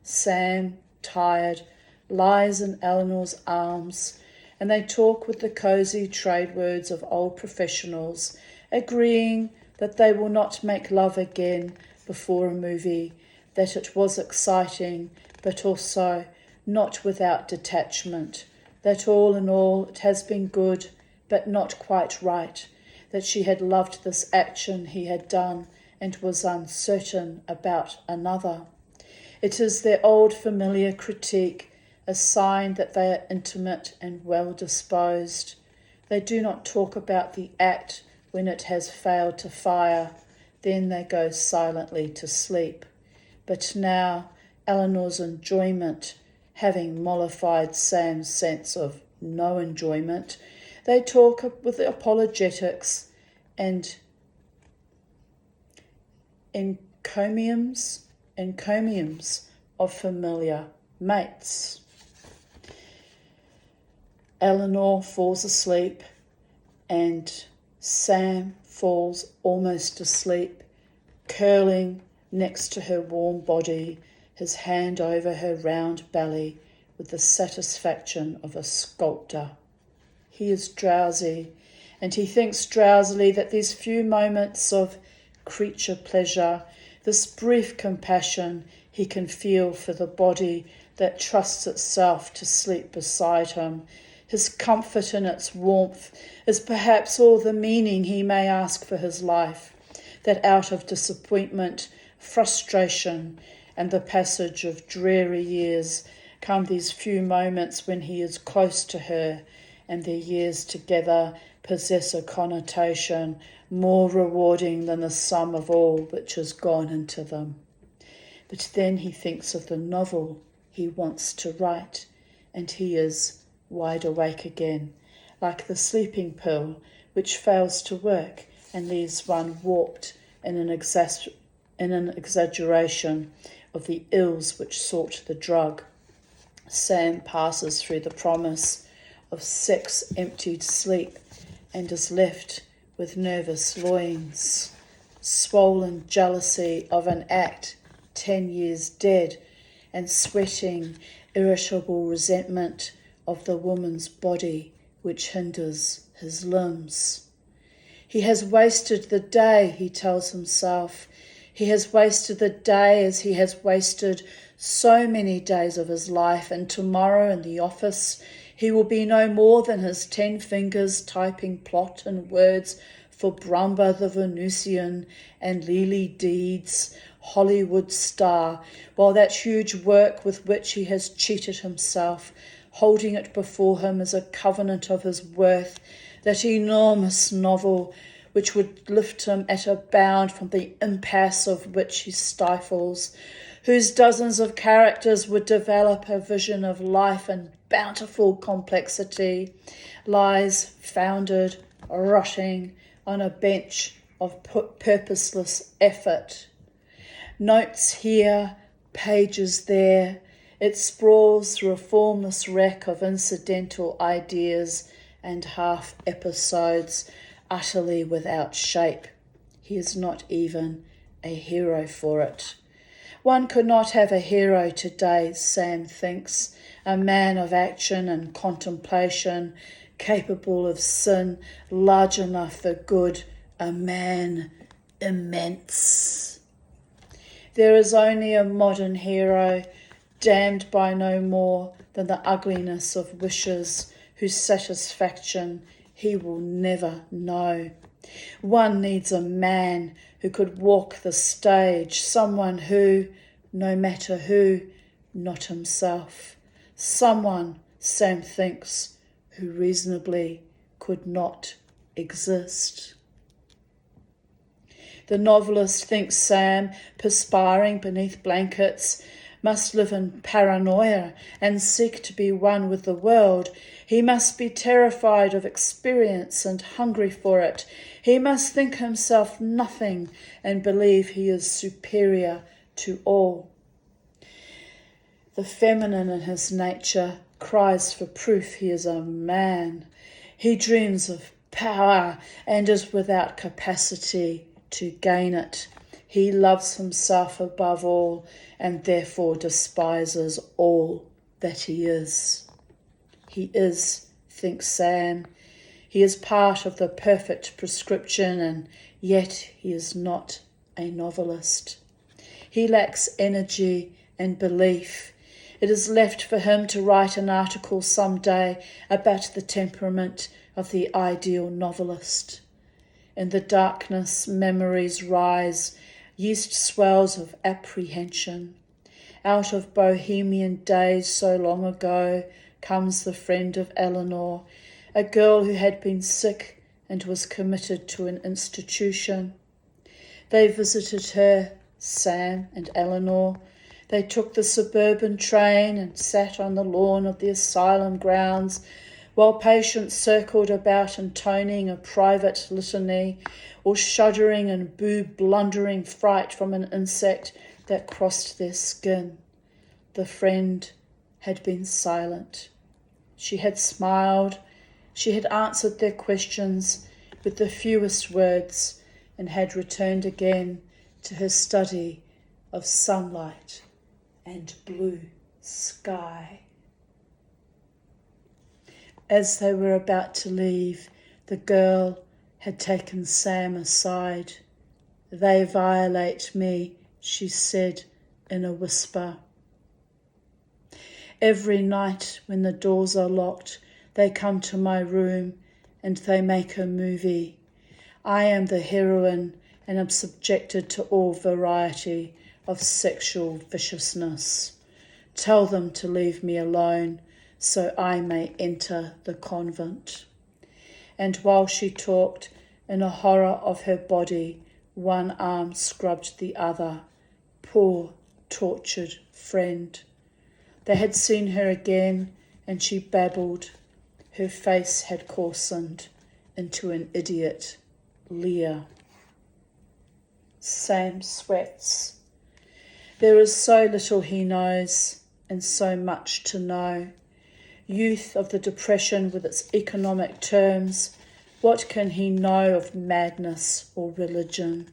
Sam, tired, lies in Eleanor's arms, and they talk with the cosy trade words of old professionals, agreeing that they will not make love again before a movie, that it was exciting, but also not without detachment, that all in all it has been good, but not quite right, that she had loved this action he had done and was uncertain about another. It is their old familiar critique, a sign that they are intimate and well disposed. They do not talk about the act when it has failed to fire, then they go silently to sleep. But now Eleanor's enjoyment having mollified Sam's sense of no enjoyment, they talk with apologetics and encomiums of familiar mates. Eleanor falls asleep and Sam falls almost asleep, curling next to her warm body, his hand over her round belly with the satisfaction of a sculptor. He is drowsy, and he thinks drowsily that these few moments of creature pleasure, this brief compassion he can feel for the body that trusts itself to sleep beside him, his comfort in its warmth, is perhaps all the meaning he may ask for his life, that out of disappointment, frustration, and the passage of dreary years come these few moments when he is close to her, and their years together possess a connotation more rewarding than the sum of all which has gone into them. But then he thinks of the novel he wants to write, and he is wide awake again, like the sleeping pill which fails to work and leaves one warped in an exaggeration of the ills which sought the drug. Sam passes through the promise of sex-emptied sleep and is left with nervous loins, swollen jealousy of an act 10 years dead, and sweating irritable resentment of the woman's body which hinders his limbs. He has wasted the day, he tells himself. He has wasted the day as he has wasted so many days of his life, and tomorrow in the office he will be no more than his 10 fingers typing plot and words for Brumber the Venusian and Lily Deeds, Hollywood star, while that huge work with which he has cheated himself, holding it before him as a covenant of his worth, that enormous novel which would lift him at a bound from the impasse of which he stifles, whose dozens of characters would develop a vision of life and bountiful complexity, lies founded, rotting on a bench of purposeless effort. Notes here, pages there, it sprawls through a formless wreck of incidental ideas and half episodes, utterly without shape. He is not even a hero for it. One could not have a hero today, Sam thinks, a man of action and contemplation, capable of sin, large enough for good, a man immense. There is only a modern hero, damned by no more than the ugliness of wishes, whose satisfaction he will never know. One needs a man who could walk the stage, someone who, no matter who, not himself, someone, Sam thinks, who reasonably could not exist. The novelist thinks Sam, perspiring beneath blankets, must live in paranoia and seek to be one with the world. He must be terrified of experience and hungry for it. He must think himself nothing and believe he is superior to all. The feminine in his nature cries for proof he is a man. He dreams of power and is without capacity to gain it. He loves himself above all and therefore despises all that he is. He is, thinks Sam. He is part of the perfect prescription, and yet he is not a novelist. He lacks energy and belief. It is left for him to write an article someday about the temperament of the ideal novelist. In the darkness, memories rise, yeast swells of apprehension. Out of bohemian days so long ago comes the friend of Eleanor, a girl who had been sick and was committed to an institution. They visited her, Sam and Eleanor. They took the suburban train and sat on the lawn of the asylum grounds while patients circled about intoning a private litany or shuddering in blundering fright from an insect that crossed their skin. The friend had been silent. She had smiled. She had answered their questions with the fewest words and had returned again to her study of sunlight and blue sky. As they were about to leave, the girl had taken Sam aside. "They violate me," she said in a whisper. "Every night when the doors are locked, they come to my room and they make a movie. I am the heroine and am subjected to all variety of sexual viciousness. Tell them to leave me alone so I may enter the convent." And while she talked, in a horror of her body, one arm scrubbed the other. Poor, tortured friend. They had seen her again, and she babbled. Her face had coarsened into an idiot leer. Sam sweats. There is so little he knows, and so much to know. Youth of the Depression with its economic terms, what can he know of madness or religion?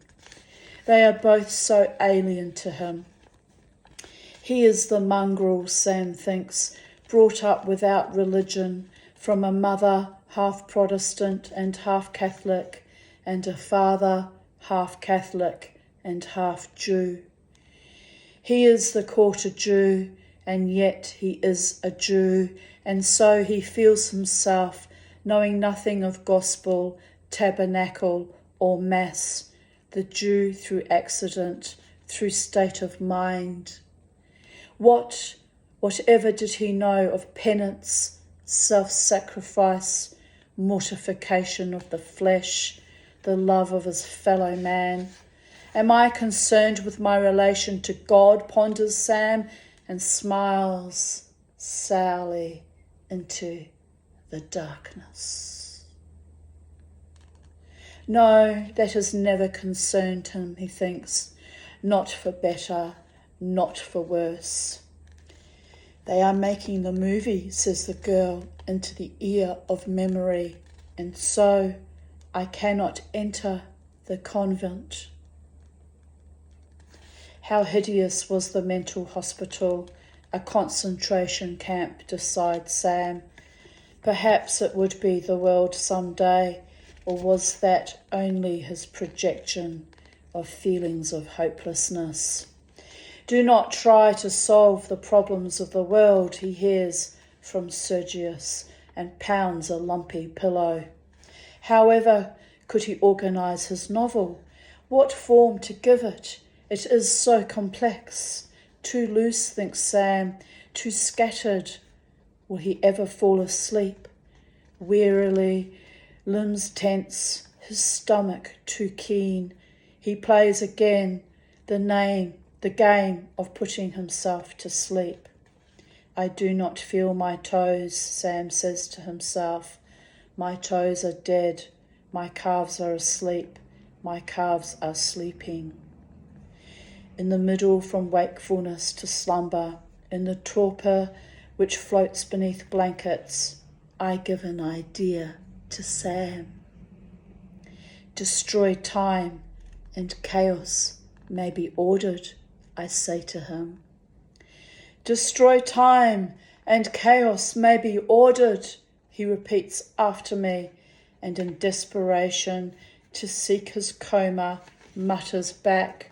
They are both so alien to him. He is the mongrel, Sam thinks, brought up without religion, from a mother half Protestant and half Catholic, and a father half Catholic and half Jew. He is the quarter Jew, and yet he is a Jew, and so he feels himself, knowing nothing of gospel, tabernacle, or mass, the Jew through accident, through state of mind. Whatever did he know of penance, self-sacrifice, mortification of the flesh, the love of his fellow man? Am I concerned with my relation to God, ponders Sam, and smiles sourly into the darkness. No, that has never concerned him, he thinks. Not for better, not for worse. They are making the movie, says the girl into the ear of memory, and so I cannot enter the convent. How hideous was the mental hospital, a concentration camp, decides Sam. Perhaps it would be the world some day, or was that only his projection of feelings of hopelessness? Do not try to solve the problems of the world, he hears from Sergius, and pounds a lumpy pillow. However could he organise his novel? What form to give it? It is so complex. Too loose, thinks Sam, too scattered. Will he ever fall asleep? Wearily, limbs tense, his stomach too keen, he plays again the game of putting himself to sleep. I do not feel my toes, Sam says to himself. My toes are dead, my calves are asleep, my calves are sleeping. In the middle from wakefulness to slumber, in the torpor which floats beneath blankets, I give an idea to Sam. Destroy time and chaos may be ordered, I say to him. Destroy time and chaos may be ordered, he repeats after me, and in desperation to seek his coma, mutters back,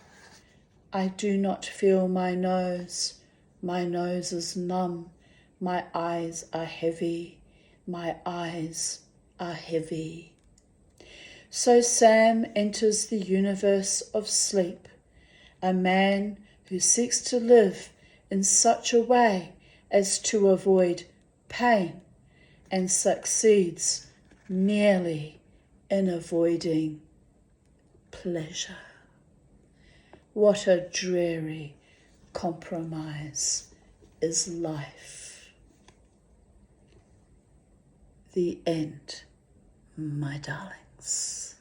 I do not feel my nose is numb, my eyes are heavy, my eyes are heavy. So Sam enters the universe of sleep, a man who seeks to live in such a way as to avoid pain and succeeds merely in avoiding pleasure. What a dreary, Compromise is life. The end, my darlings.